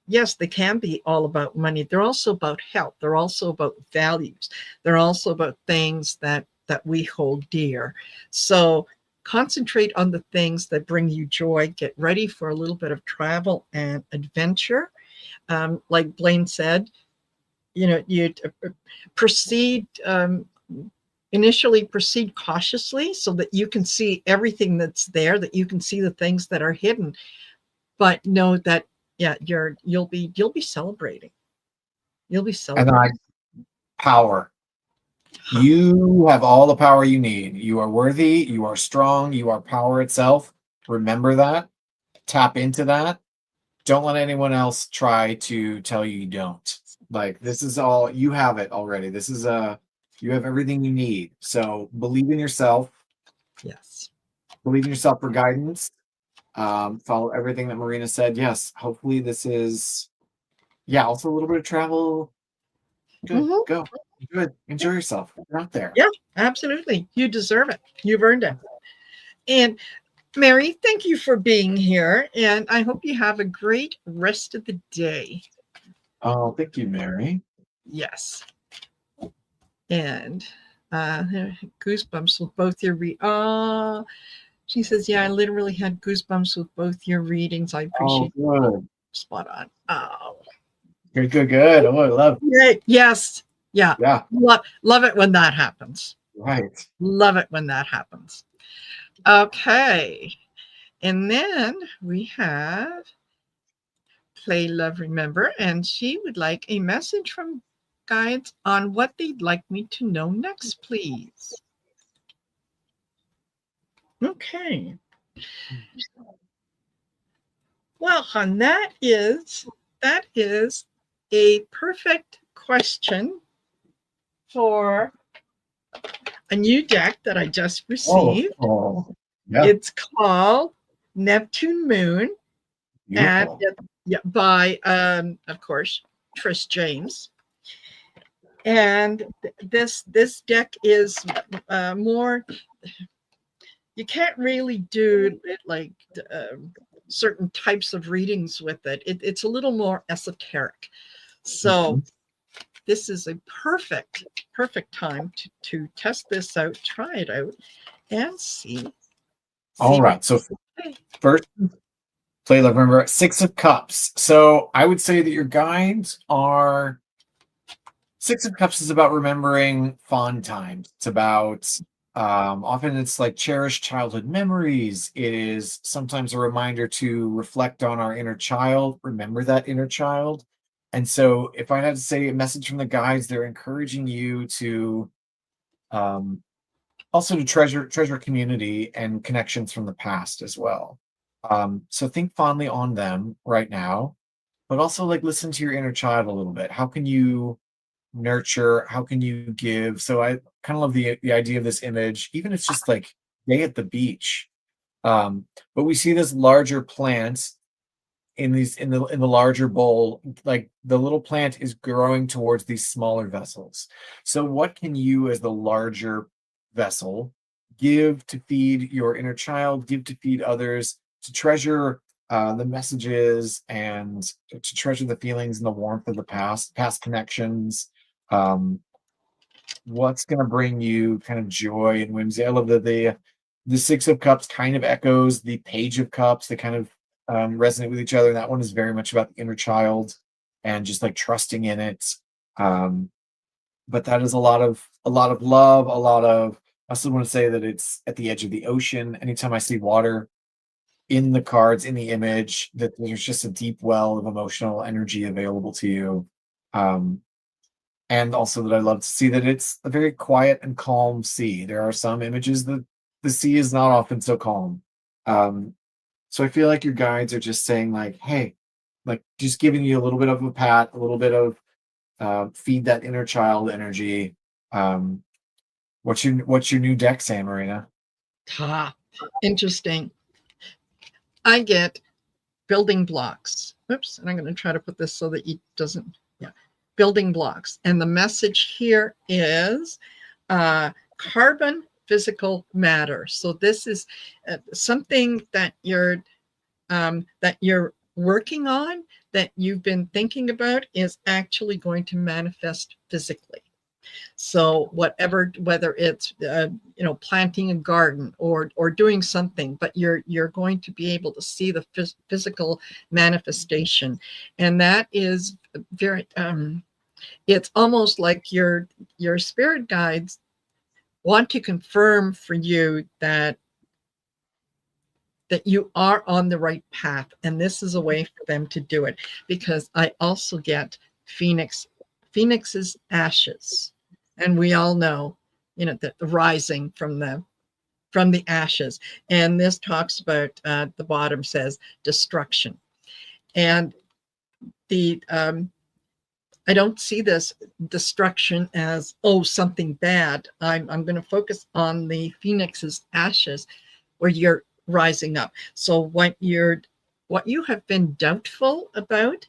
yes, they can be all about money. They're also about health. They're also about values. They're also about things that we hold dear. So concentrate on the things that bring you joy. Get ready for a little bit of travel and adventure. Like Blaine said, you proceed, initially proceed cautiously so that you can see everything that's there, that you can see the things that are hidden, but know that, yeah, you'll be celebrating. You'll be And I celebrating. power. Huh. You have all the power you need. You are worthy, you are strong, you are power itself. Remember that. Tap into that. Don't let anyone else try to tell you you don't. Like this is all you have it already. This is you have everything you need. So believe in yourself. Yes. Believe in yourself for guidance. Follow everything that Marina said. Yes, hopefully this is yeah, also a little bit of travel. Good. Hmm. Go. Good. Enjoy yourself. You're out there. Yeah, absolutely. You deserve it. You've earned it. And Mary, thank you for being here. And I hope you have a great rest of the day. Oh, thank you, Mary. Yes. And uh, goosebumps with both your oh, she says, yeah, I literally had goosebumps with both your readings. I Oh, appreciate you. good. Spot on. Oh, Good, good, good. Oh, I love. great. Yes. Yeah. Yeah, Love it when that happens. right. Love it when that happens. Okay. And then we have Play Love Remember, and she would like a message from guides on what they'd like me to know next, please. Okay. Well, hon, that is a perfect question for a new deck that I just Oh, received. oh, yeah, It's called Neptune Moon, and beautiful. yeah, by of course Trish James. And this deck is more. You can't really do it like certain types of readings with it. It's a little more esoteric. So Mhm. this is a perfect time to test this out, try it out, and All see what right. So they say. first, play love. Remember, Six of Cups. So I would say that your guides are Six of Cups is about remembering fond times. It's about often it's like cherished childhood memories. It is sometimes a reminder to reflect on our inner child, remember that inner child. And so if I had to say a message from the guides, they're encouraging you to um also to treasure community and connections from the past as well. So think fondly on them right now, but also like listen to your inner child a little bit. How can you nurture, how can you give? So I kind of love the idea of this image, even if it's just like day at the beach. um but we see this larger plant in these in the larger bowl, like the little plant is growing towards these smaller vessels. So what can you as the larger vessel give to feed your inner child, give to feed others, to treasure the messages and to treasure the feelings and the warmth of the past connections. um, what's going to bring you kind of joy and whimsy. I love that the Six of Cups kind of echoes the Page of Cups. They kind of resonate with each other. And that one is very much about the inner child and just like trusting in it. Um, but that is a lot of love, a lot of. I also want to say that it's at the edge of the ocean. Anytime I see water in the cards, in the image, that there's just a deep well of emotional energy available to you. Um, and also that I love to see that it's a very quiet and calm sea. There are some images that the sea is not often so calm. Um, so I feel like your guides are just saying like, hey, like just giving you a little bit of a pat, a little bit of feed that inner child energy. Um, what's your new deck saying, Marina? Ah, interesting. I get building blocks. Oops, and I'm going to try to put this so that it doesn't, yeah, building blocks. And the message here is carbon physical matter. So this is something that you're working on, that you've been thinking about, is actually going to manifest physically. So whatever, whether it's planting a garden or doing something, but you're going to be able to see the physical manifestation, and that is very It's almost like your spirit guides want to confirm for you that you are on the right path, and this is a way for them to do it, because I also get phoenix's ashes, and we all know, that the rising from the ashes, and this talks about, the bottom says destruction, and the I don't see this destruction as, oh, something bad. I'm going to focus on the phoenix's ashes, where you're rising up. So what you have been doubtful about,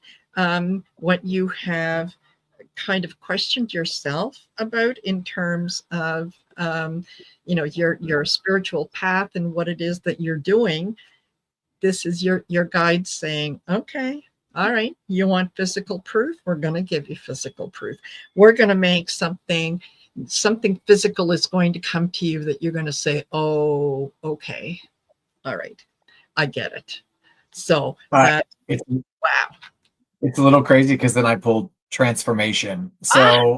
what you have kind of questioned yourself about in terms of, your spiritual path and what it is that you're doing. This is your guide saying, okay, all right, you want physical proof? We're going to give you physical proof. We're going to make something physical is going to come to you that you're going to say, oh, okay, all right, I get it. So But that, it's wow. it's a little crazy because then I pulled transformation. Ah,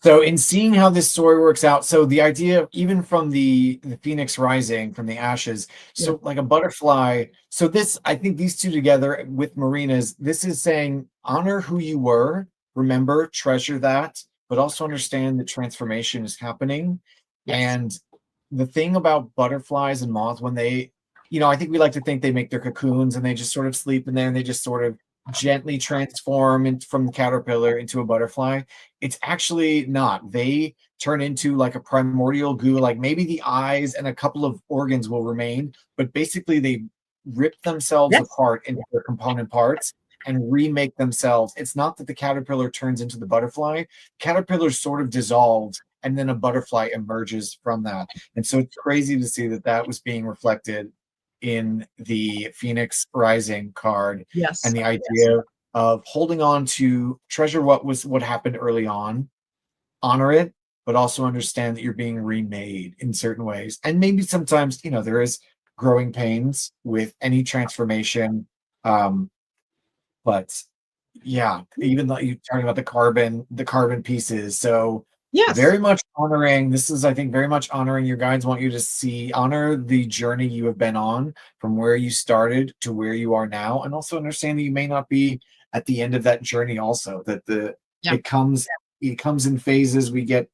So in seeing how this story works out, so the idea, even from the phoenix rising from the ashes, yeah. so like a butterfly. So this, I think these two together with Marina's, this is saying honor who you were, remember, treasure that, but also understand that transformation is happening. Yes. And the thing about butterflies and moths, when they, I think we like to think they make their cocoons and they just sort of sleep in there and they just sort of gently transform from the caterpillar into a butterfly. It's actually not. They turn into like a primordial goo, like maybe the eyes and a couple of organs will remain, but basically they rip themselves Yes. apart into their component parts and remake themselves. It's not that the caterpillar turns into the butterfly. Caterpillar sort of dissolves and then a butterfly emerges from that. And so it's crazy to see that that was being reflected in the Phoenix Rising card, Yes. and the Yes. idea of holding on to treasure what happened early on, honor it, but also understand that you're being remade in certain ways. And maybe sometimes, there is growing pains with any transformation. Um, but yeah, even though you're talking about the carbon pieces. So Yes. very much honoring, this is, I think, very much honoring your guides want you to honor the journey you have been on from where you started to where you are now, and also understand that you may not be at the end of that journey also, that Yeah. it comes in phases. We get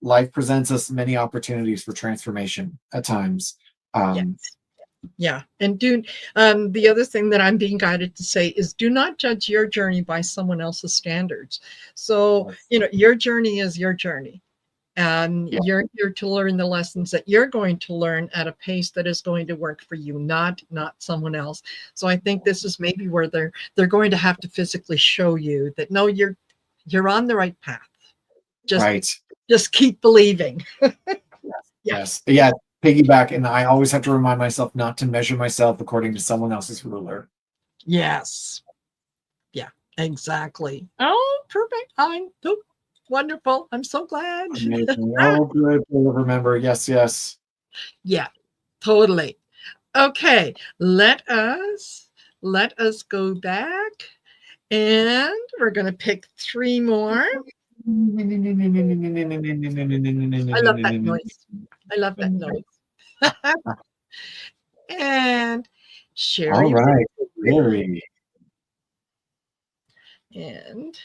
life presents us many opportunities for transformation at times. Yeah. Um, Yeah. And the other thing that I'm being guided to say is, do not judge your journey by someone else's standards. So, your journey is your journey. And yeah, you're here to learn the lessons that you're going to learn at a pace that is going to work for you, not someone else. So I think this is maybe where they're going to have to physically show you that, no, you're on the right path. Just right. just keep believing. Yeah. Yes. Yeah. Piggyback. And I always have to remind myself not to measure myself according to someone else's ruler. Yes. Yeah, exactly. Oh, perfect. I'm so wonderful. I'm so glad. Amazing. Oh, good. We'll remember. Yes, yes. Yeah, totally. Okay, let us go back, and we're gonna pick three more. I love that noise. I love that noise. And All Sherry right. Bailey. Very. And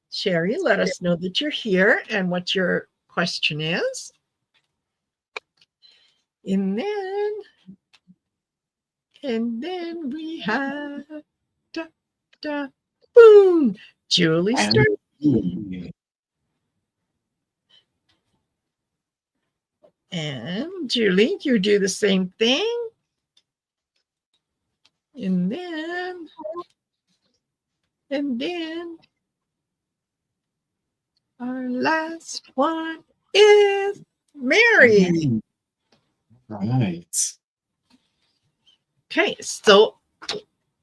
Sherry, let us know that you're here and what your question is. And then we have da, da, boom, Julie And Starkey. And Julie, you do the same thing. And then our last one is Mary. right. Okay, so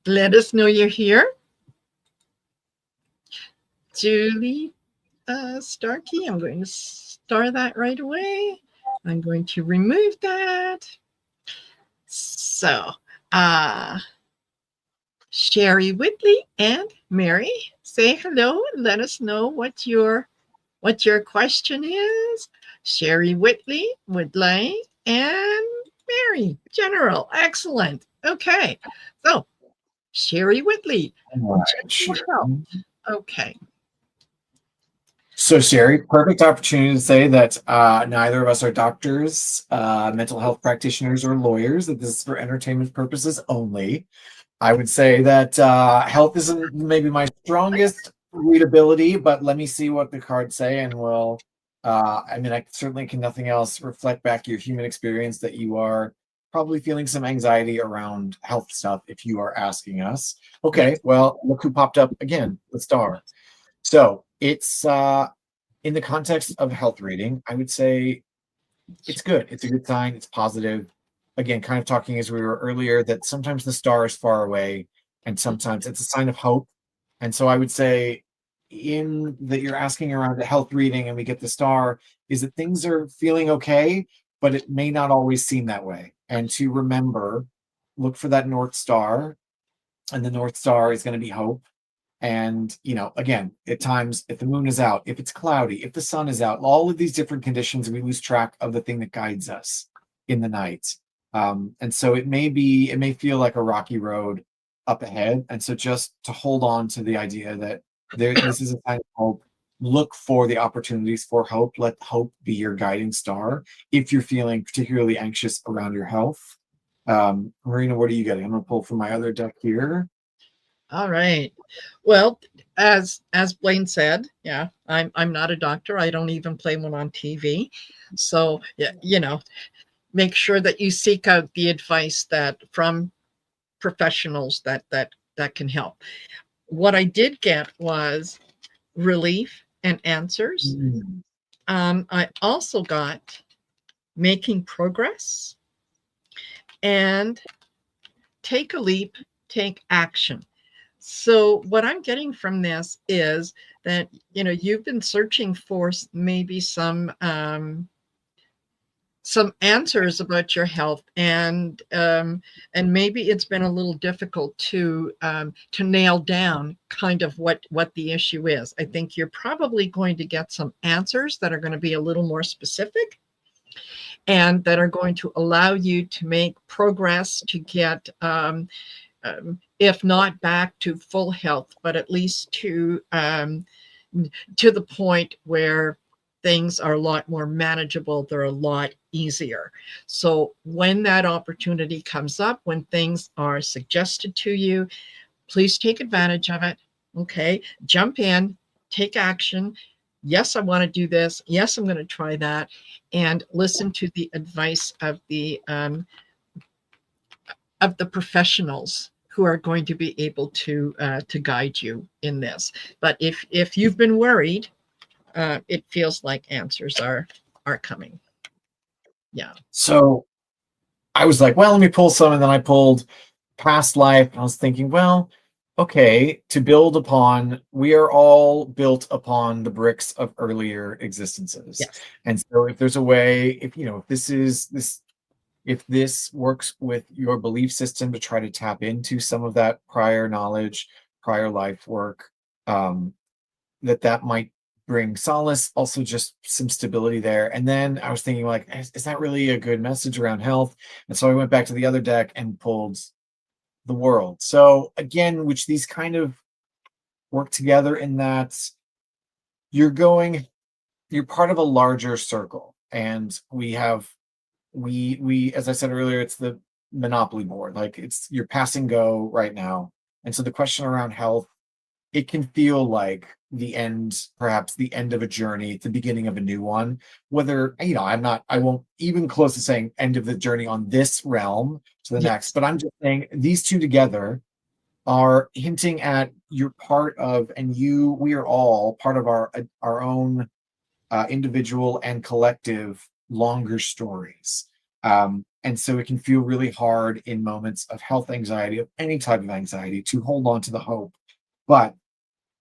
let us know you're here. Julie Starkey, I'm going to star that right away. I'm going to remove that. So, uh, Sherry Whitley and Mary, say hello and let us know what your question is. Sherry Whitley would like, and Mary, General. Excellent. Okay. So, Sherry Whitley, All general health. right. Okay. So, Sherry, perfect opportunity to say that neither of us are doctors, mental health practitioners, or lawyers, that this is for entertainment purposes only. I would say that health isn't maybe my strongest readability, but let me see what the cards say, and we'll. I mean, I certainly can nothing else reflect back your human experience that you are probably feeling some anxiety around health stuff if you are asking us. Yes. Okay, well, look who popped up again, the star. So it's in the context of health reading, I would say it's good. It's a good sign. It's positive. Again, kind of talking as we were earlier, that sometimes the star is far away and sometimes it's a sign of hope. And so I would say, in that you're asking around the health reading and we get the star, is that things are feeling okay, but it may not always seem that way. And to remember, look for that North Star, and the North Star is going to be hope. And, again, at times, if the moon is out, if it's cloudy, if the sun is out, all of these different conditions, we lose track of the thing that guides us in the night. And so it may feel like a rocky road up ahead. And so just to hold on to the idea that this is a sign of hope, look for the opportunities for hope. Let hope be your guiding star if you're feeling particularly anxious around your health. Marina, what are you getting? I'm going to pull from my other deck here. All right. Well, as Blaine said, yeah, I'm not a doctor. I don't even play one on TV. So, yeah, make sure that you seek out the advice that from professionals that can help. What I did get was relief and answers. Mm. I also got making progress and take a leap, take action. So what I'm getting from this is that you've been searching for maybe some answers about your health, and maybe it's been a little difficult to nail down kind of what the issue is. I think you're probably going to get some answers that are going to be a little more specific and that are going to allow you to make progress to get if not back to full health, but at least to the point where things are a lot more manageable, they're a lot easier. So when that opportunity comes up, when things are suggested to you, please take advantage of it. Okay, jump in, take action. Yes, I want to do this. Yes, I'm going to try that, and listen to the advice of the professionals who are going to be able to guide you in this. But if you've been worried, it feels like answers are coming. Yeah. So I was like, well, let me pull some. And then I pulled past life. And I was thinking, well, okay, to build upon, we are all built upon the bricks of earlier existences. Yes. And so if there's a way, if this works with your belief system to try to tap into some of that prior knowledge, prior life work, that might bring solace, also just some stability there. And then I was thinking, like, is that really a good message around health? And so I went back to the other deck and pulled the world. So again, which these kind of work together in that you're going, you're part of a larger circle. And we as I said earlier, it's the monopoly board. Like, it's you're pass and go right now. And so the question around health, it can feel like the end, perhaps the end of a journey, the beginning of a new one. Whether, I won't even close to saying end of the journey on this realm to the next, Yes. but I'm just saying these two together are hinting at you're part of, and we are all part of our own individual and collective longer stories. And so it can feel really hard in moments of health anxiety, of any type of anxiety, to hold on to the hope. But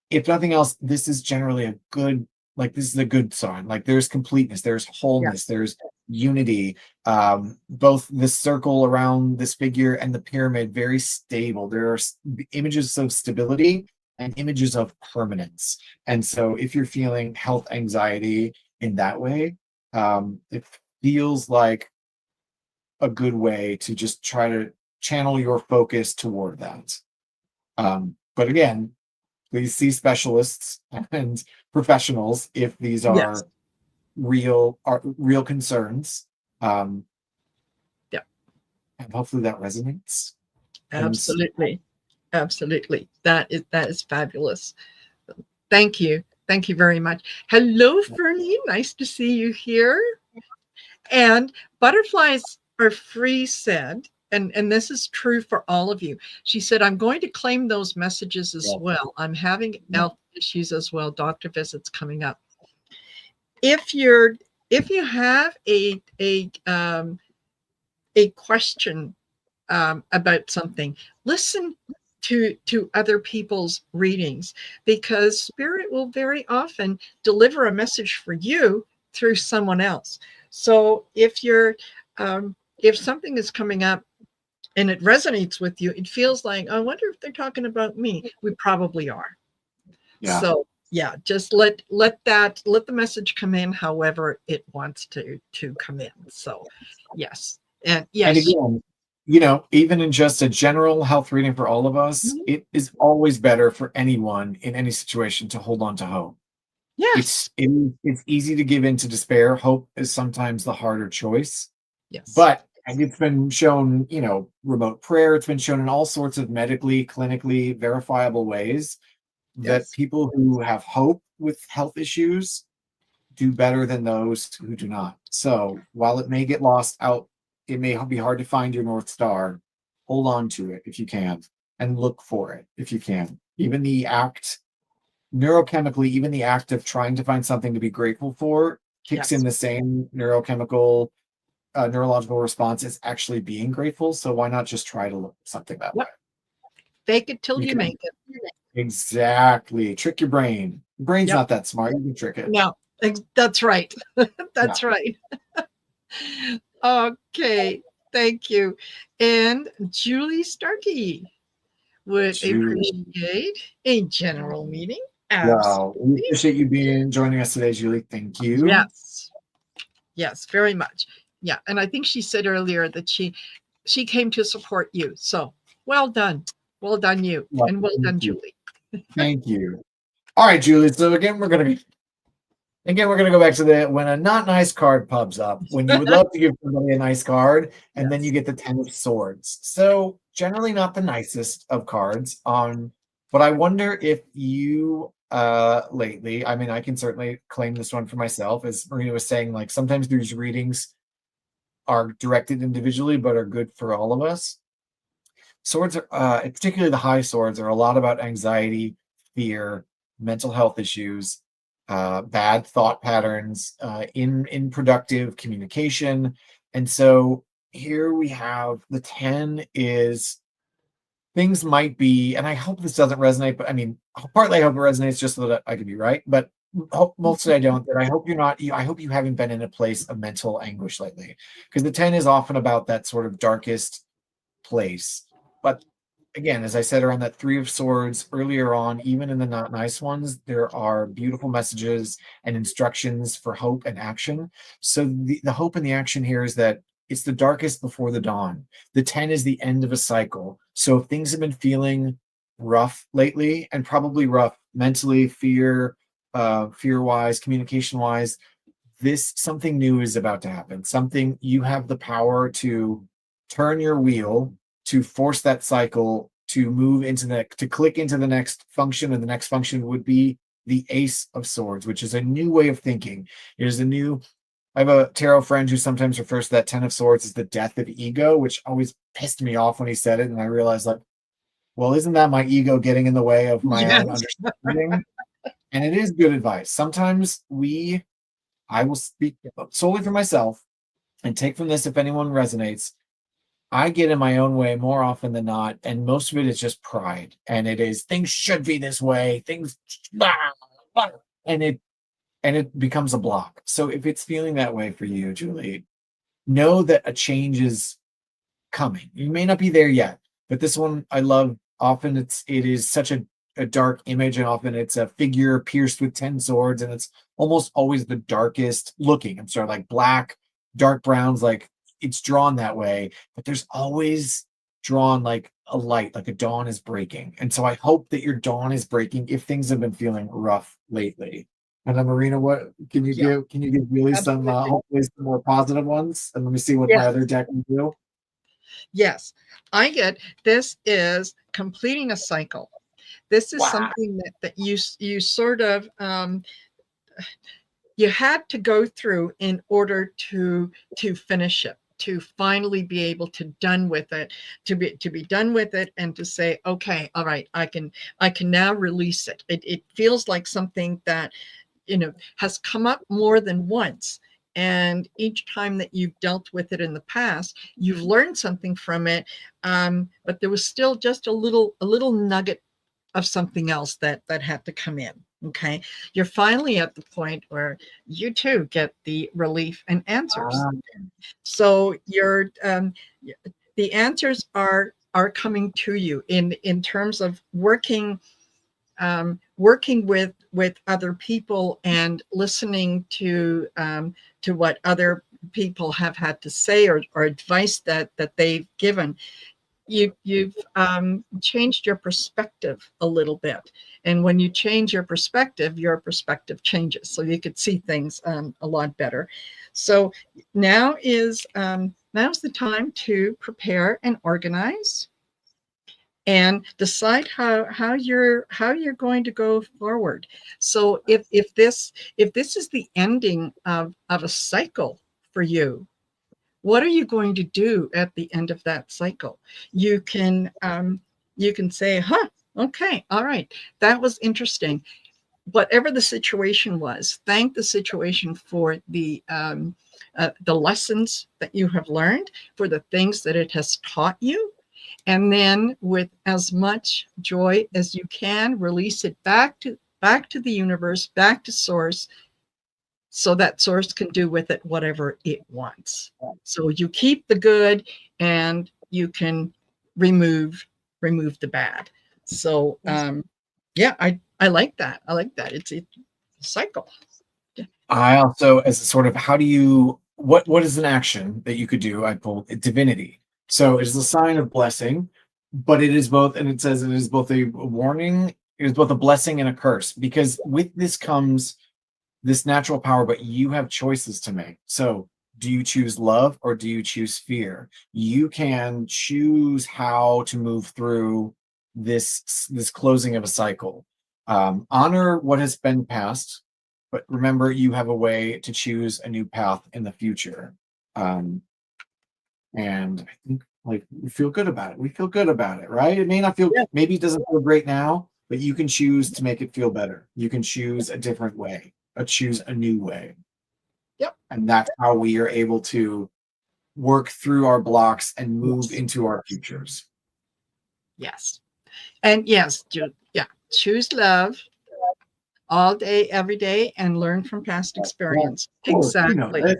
if nothing else, this is generally a good, like, this is a good sign. Like, there's completeness, there's wholeness, Yes. there's unity. Both the circle around this figure and the pyramid, very stable. There are images of stability, and images of permanence. And so if you're feeling health anxiety in that way, it feels like a good way to just try to channel your focus toward that. But again, please see specialists and professionals if these Yes. are real concerns. Um, Yeah. and hopefully that resonates. And Absolutely. Absolutely. That is fabulous. Thank you. Thank you very much. Hello, Fernie. Nice to see you here. And butterflies are free said, and this is true for all of you. She said, I'm going to claim those messages as yeah, well. I'm having health issues as well, doctor visits coming up. If you're if you have a question about something, listen to other people's readings, because spirit will very often deliver a message for you through someone else. So if something is coming up and it resonates with you, it feels like, I wonder if they're talking about me. We probably are. yeah. So yeah, just let the message come in however it wants to come in. So yes. And And yes. again, even in just a general health reading for all of us, Mhm. it is always better for anyone in any situation to hold on to hope. Yes. It's easy to give in to despair. Hope is sometimes the harder choice. Yes. But and it's been shown, remote prayer, it's been shown in all sorts of medically, clinically verifiable ways that Yes. people who have hope with health issues do better than those who do not. So while it may get lost out, it may be hard to find your North Star. Hold on to it if you can, and look for it if you can. Neurochemically, even the act of trying to find something to be grateful for kicks in Yes. the same neurological response as actually being grateful. So why not just try to look at something that way? Yep. Fake it till You you can make it. exactly trick your brain. Brain's Yep. not that smart. You can trick it. No, that's right. Yeah. That's right. Okay. Thank you. And Julie Starkey would Julie. appreciate a general meeting. Wow. We Absolutely. appreciate you being joining us today, Julie. Thank you. Yes. Yes, very much. Yeah. And I think she said earlier that she came to support you. So well done. Well done, you. Well, And well thank done, you. Julie. Thank you. All right, Julie. So again we're gonna go back to the when a not nice card pubs up, when you would love to give somebody a nice card, and then you Yes. get the Ten of Swords. So generally not the nicest of cards. But I wonder if you lately, I mean, I can certainly claim this one for myself, as Marina was saying, like sometimes these readings are directed individually, but are good for all of us. Swords are, particularly the high swords, are a lot about anxiety, fear, mental health issues, bad thought patterns, in productive communication. And so here we have the 10 is things might be, and I hope this doesn't resonate, but I mean, partly I hope it resonates just so that I could be right, but mostly I don't. That I hope you're not. I hope you haven't been in a place of mental anguish lately, because the 10 is often about that sort of darkest place. But again, as I said around that Three of Swords earlier on, even in the not nice ones, there are beautiful messages and instructions for hope and action. So the hope and the action here is that it's the darkest before the dawn. The 10 is the end of a cycle. So if things have been feeling rough lately, and probably rough mentally, fear wise, communication wise, this something new is about to happen. Something you have the power to turn your wheel, to force that cycle to move into to click into the next function, and the next function would be the Ace of Swords, which is a new way of thinking. It is a new. I have a tarot friend who sometimes refers to that Ten of Swords as the death of ego, which always pissed me off when he said it, and I realized, like, well, isn't that my ego getting in the way of my own Yes. understanding? And it is good advice. Sometimes I will speak solely for myself and take from this if anyone resonates. I get in my own way more often than not, and most of it is just pride. And it is things should be this way, and it becomes a block. So if it's feeling that way for you, Julie, know that a change is coming. You may not be there yet, but this one I love. Often it is such a a dark image, and often it's a figure pierced with 10 swords, and it's almost always the darkest looking. I'm sorry, like black, dark browns, like it's drawn that way, but there's always drawn like a light, like a dawn is breaking. And so I hope that your dawn is breaking if things have been feeling rough lately. And then Marina, what Yeah, can you give really some absolutely. hopefully some more positive ones? And let me see what my other Yes. deck can do. Yes. I get this is completing a cycle. This is Wow. something that you sort of you had to go through in order to finish it, to finally be able to done with it, to be done with it, and to say, okay, all right, I can now release it. It feels like something that has come up more than once, and each time that you've dealt with it in the past, you've learned something from it, but there was still just a little nugget of something else that had to come in. Okay, you're finally at the point where you too get the relief and answers. Ah, So the answers are coming to you in terms of working with other people and listening to what other people have had to say, or advice that they've given. You've changed your perspective a little bit, and when you change your perspective changes, so you could see things a lot better. So now's the time to prepare and organize and decide how you're going to go forward. So if this is the ending of a cycle for you, what are you going to do at the end of that cycle? You can say, huh, okay, all right, that was interesting. Whatever the situation was, thank the situation for the lessons that you have learned, for the things that it has taught you, and then with as much joy as you can, release it back to the universe, back to source, so that source can do with it whatever it wants. So you keep the good, and you can remove the bad. So yeah, I like that. I like that. It's a cycle. Yeah. I also, as a sort of, how do you, what is an action that you could do? I pulled divinity. So it is a sign of blessing, but it is both, and it says it is both a warning, it is both a blessing and a curse, because with this comes this natural power, but you have choices to make. So do you choose love or do you choose fear? You can choose how to move through this closing of a cycle. Honor what has been past, but remember you have a way to choose a new path in the future. Um, and I think like we feel good about it. We feel good about it, right? It may not feel, Yeah. maybe it doesn't feel great now, but you can choose to make it feel better. You can choose a different way, or choose a new way. Yep. And that's how we are able to work through our blocks and move Yes. into our futures. Yes. And yes, yeah, choose love all day, every day, and learn from past Well, experience. oh, you know Exactly. this.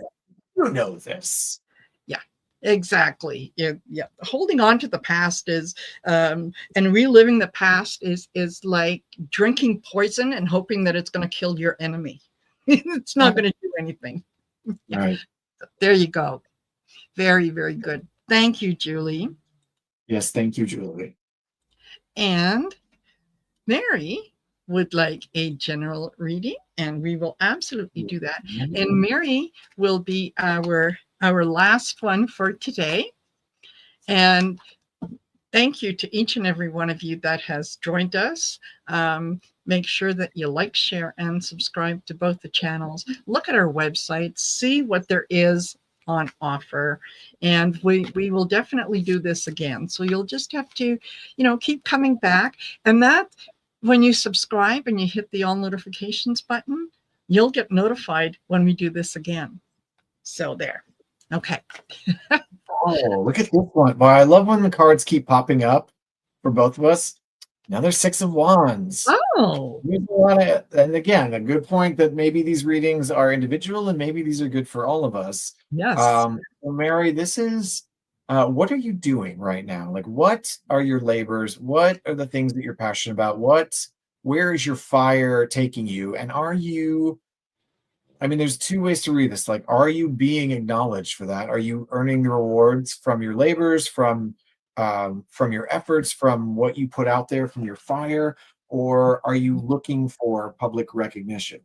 You know this. Yeah, exactly. Yeah. Holding on to the past is and reliving the past is like drinking poison and hoping that it's going to kill your enemy. It's not going to do anything. Yeah. Right. There you go. Very, very good. Thank you, Julie. Yes, thank you, Julie. And Mary would like a general reading, and we will absolutely do that. And Mary will be our last one for today. And thank you to each and every one of you that has joined us. Make sure that you like, share, and subscribe to both the channels. Look at our website, see what there is on offer, and we will definitely do this again. So you'll just have to, keep coming back, and that when you subscribe and you hit the all notifications button, you'll get notified when we do this again. So there. Okay. Oh, look at this one. Well, I love when the cards keep popping up for both of us. Another Six of Wands. Oh, There's a lot of, and again, a good point that maybe these readings are individual and maybe these are good for all of us. yes. Well, Mary, this is what are you doing right now? Like, what are your labors? What are the things that you're passionate about? Where is your fire taking you? And are you, I mean, there's two ways to read this. Like, are you being acknowledged for that? Are you earning the rewards from your labors, from your efforts, from what you put out there, from your fire, or are you looking for public recognition?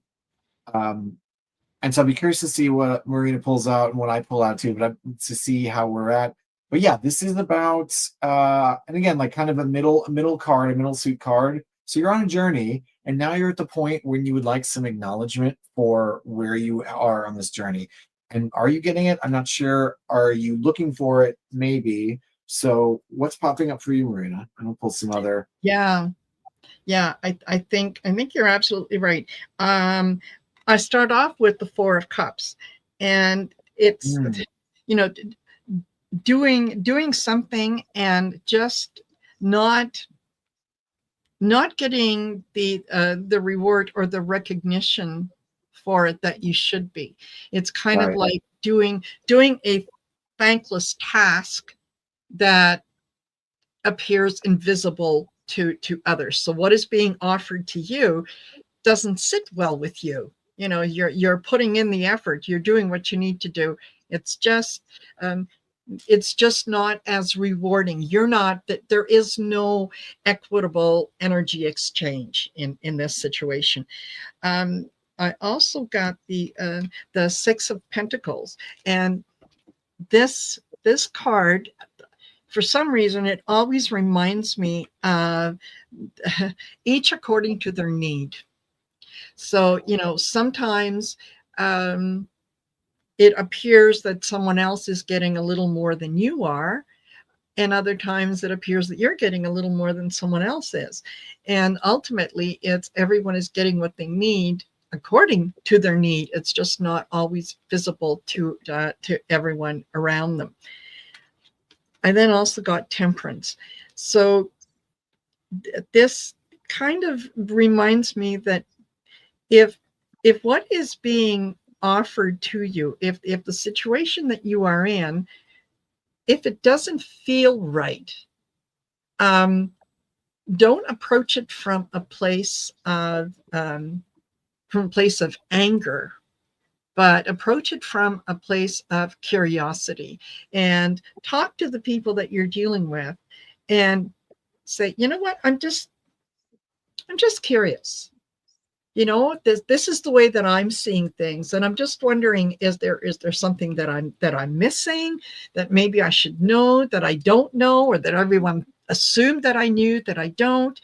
Um, and so I'd be curious to see what Marina pulls out and what I pull out too, to see how we're at. But yeah, this is about and again, like kind of a middle card, a middle suit card. So you're on a journey, and now you're at the point when you would like some acknowledgement for where you are on this journey. And are you getting it? I'm not sure. Are you looking for it? Maybe. So what's popping up for you, Marina? I'm gonna pull some other. Yeah. Yeah, I think you're absolutely right. Um, I start off with the Four of Cups, and it's, Mm, you know, doing something and just not not getting the reward or the recognition for it that you should be. It's kind of right. like doing a thankless task that appears invisible to others. So what is being offered to you doesn't sit well with you. You know, you're putting in the effort, you're doing what you need to do. It's just um, it's just not as rewarding. You're not that there is no equitable energy exchange in this situation. I also got the Six of Pentacles, and this card, for some reason, it always reminds me of each according to their need. So, sometimes um, it appears that someone else is getting a little more than you are. And other times it appears that you're getting a little more than someone else is. And ultimately, it's everyone is getting what they need according to their need. It's just not always visible to everyone around them. I then also got temperance. So this kind of reminds me that if if what is being offered to you, if the situation that you are in, if it doesn't feel right, um, don't approach it from a place of anger, but approach it from a place of curiosity, and talk to the people that you're dealing with, and say, you know what, I'm just curious. This is the way that I'm seeing things, and I'm just wondering, is there something that I'm missing, that maybe I should know that I don't know, or that everyone assumed that I knew that I don't,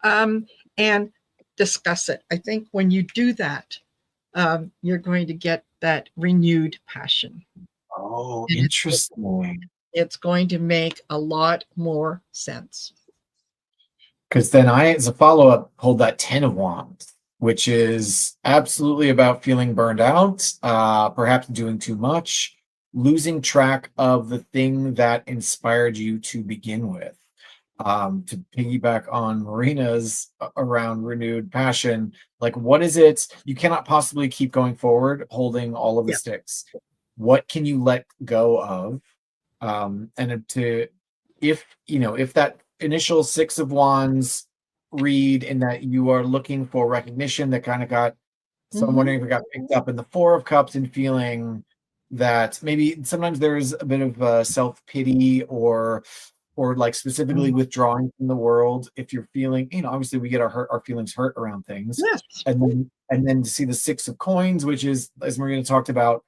um, and discuss it. I think when you do that, you're going to get that renewed passion, Oh, and interesting. it's going to make a lot more sense. Because then I, as a follow up, pulled that 10 of Wands, which is absolutely about feeling burned out, perhaps doing too much, losing track of the thing that inspired you to begin with. To piggyback on Marina's around renewed passion, like what is it? You cannot possibly keep going forward holding all of the Yeah. sticks. What can you let go of? And to, if that initial Six of Wands read in that you are looking for recognition, that kind of got, so I'm Hmm. wondering if it got picked up in the Four of Cups and feeling that maybe sometimes there's a bit of self-pity, or like specifically withdrawing from the world. If you're feeling, obviously we get our feelings hurt around things, Yes. and then to see the Six of Coins, which is, as Marina talked about,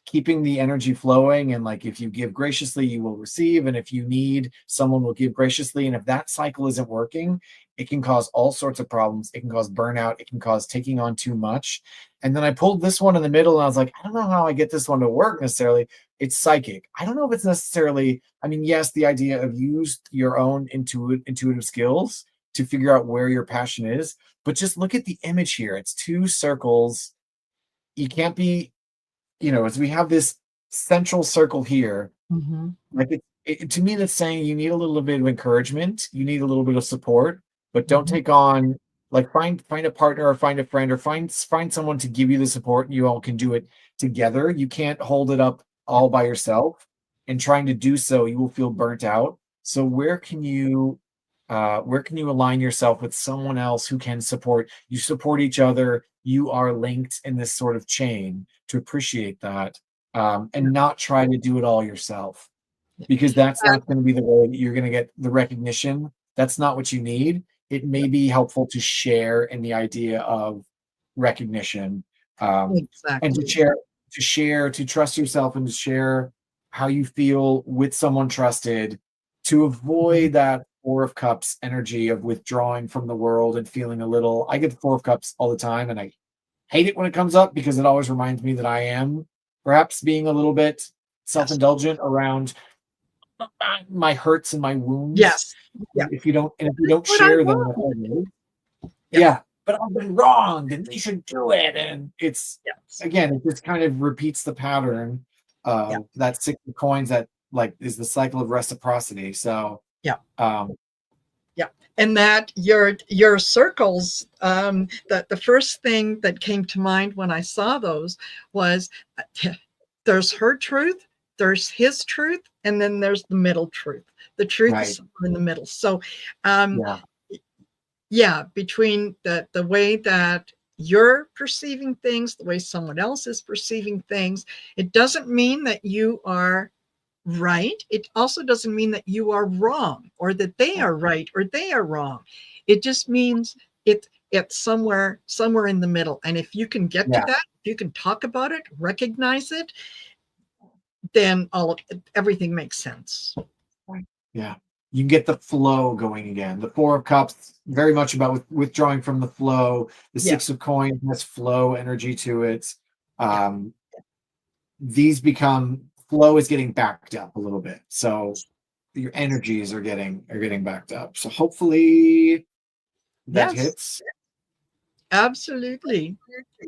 keeping the energy flowing, and like if you give graciously you will receive, and if you need, someone will give graciously, and if that cycle isn't working, it can cause all sorts of problems. It can cause burnout, it can cause taking on too much. And then I pulled this one in the middle, and I was like, I don't know how I get this one to work necessarily. It's psychic. I don't know if it's necessarily, I mean, yes, the idea of use your own intuitive skills to figure out where your passion is, but just look at the image here. It's two circles. You can't be, as we have this central circle here, Hmm. like to me, that's saying you need a little bit of encouragement, you need a little bit of support, but don't Hmm. take on, like, find a partner, or find a friend, or find someone to give you the support, and you all can do it together. You can't hold it up all by yourself. and trying to do so, you will feel burnt out. So where can you align yourself with someone else who can support you? Support each other. You are linked in this sort of chain to appreciate that, Yeah. and not try to do it all yourself, because that's Uh, not going to be the way that you're going to get the recognition. That's not what you need. It yeah, may be helpful to share in the idea of recognition, and exactly. to trust yourself and to share how you feel with someone trusted, to Mhm. avoid that Four of Cups energy of withdrawing from the world and feeling a little. I get the Four of Cups all the time, and I hate it when it comes up because it always reminds me that I am perhaps being a little bit Yes. self-indulgent around my hurts and my wounds. Yes. Yeah. And if you That's don't what I share them with want. others, Yeah. yeah, but I've been wronged and they should do it. And it's Yes. again, it just kind of repeats the pattern Yeah. of that 6 of coins that like is the cycle of reciprocity. So Yeah. um Yeah. And that your circles, that the first thing that came to mind when I saw those was, there's her truth, there's his truth, and then there's the middle truth. The truth is right. somewhere in the middle. So, um, Yeah. yeah, between the way that you're perceiving things, the way someone else is perceiving things, it doesn't mean that you are right. It also doesn't mean that you are wrong, or that they are right or they are wrong. It just means it's somewhere in the middle. And if you can get to Yeah. that, if you can talk about it, recognize it, then everything makes sense. Right. Yeah. You can get the flow going again. The Four of Cups, very much about withdrawing from the flow. The Yeah, 6 of Coins has flow energy to it. yeah, Um, these become flow is getting backed up a little bit. So your energies are getting backed up. So hopefully that yes, hits. absolutely.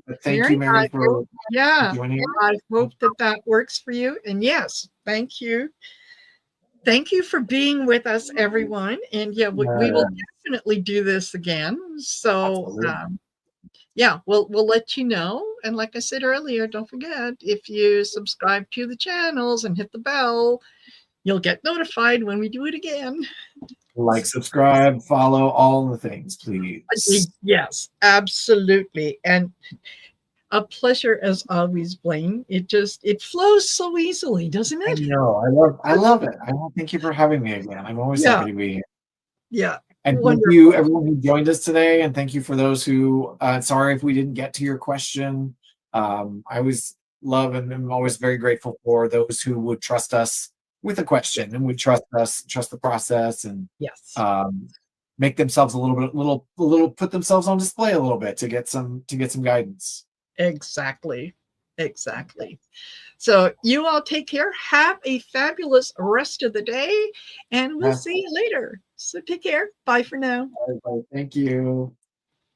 But thank you, Mary, Mary, for yeah, joining I us. hope that that works for you. And yes, thank you. Thank you for being with us, everyone. And yeah, we will Yeah, definitely do this again. So, absolutely. yeah, we'll let you know. And like I said earlier, don't forget, if you subscribe to the channels and hit the bell, you'll get notified when we do it again. Like, subscribe, follow, all the things, please. Yes, absolutely. And a pleasure as always, Blaine. It flows so easily, doesn't I it? know. I love it. I want thank you for having me again. I'm always Yeah, happy to be here. yeah. And thank you Wonderful. everyone who joined us today, and thank you for those who sorry if we didn't get to your question. I always love and I'm always very grateful for those who would trust us with a Yes. question and would trust us, trust the process, and Yes. um, make themselves a little put themselves on display a little bit to get some guidance. Exactly. Exactly. So you all take care. Have a fabulous rest of the day, and we'll Yes. see you later. So take care. Bye for now. Thank you.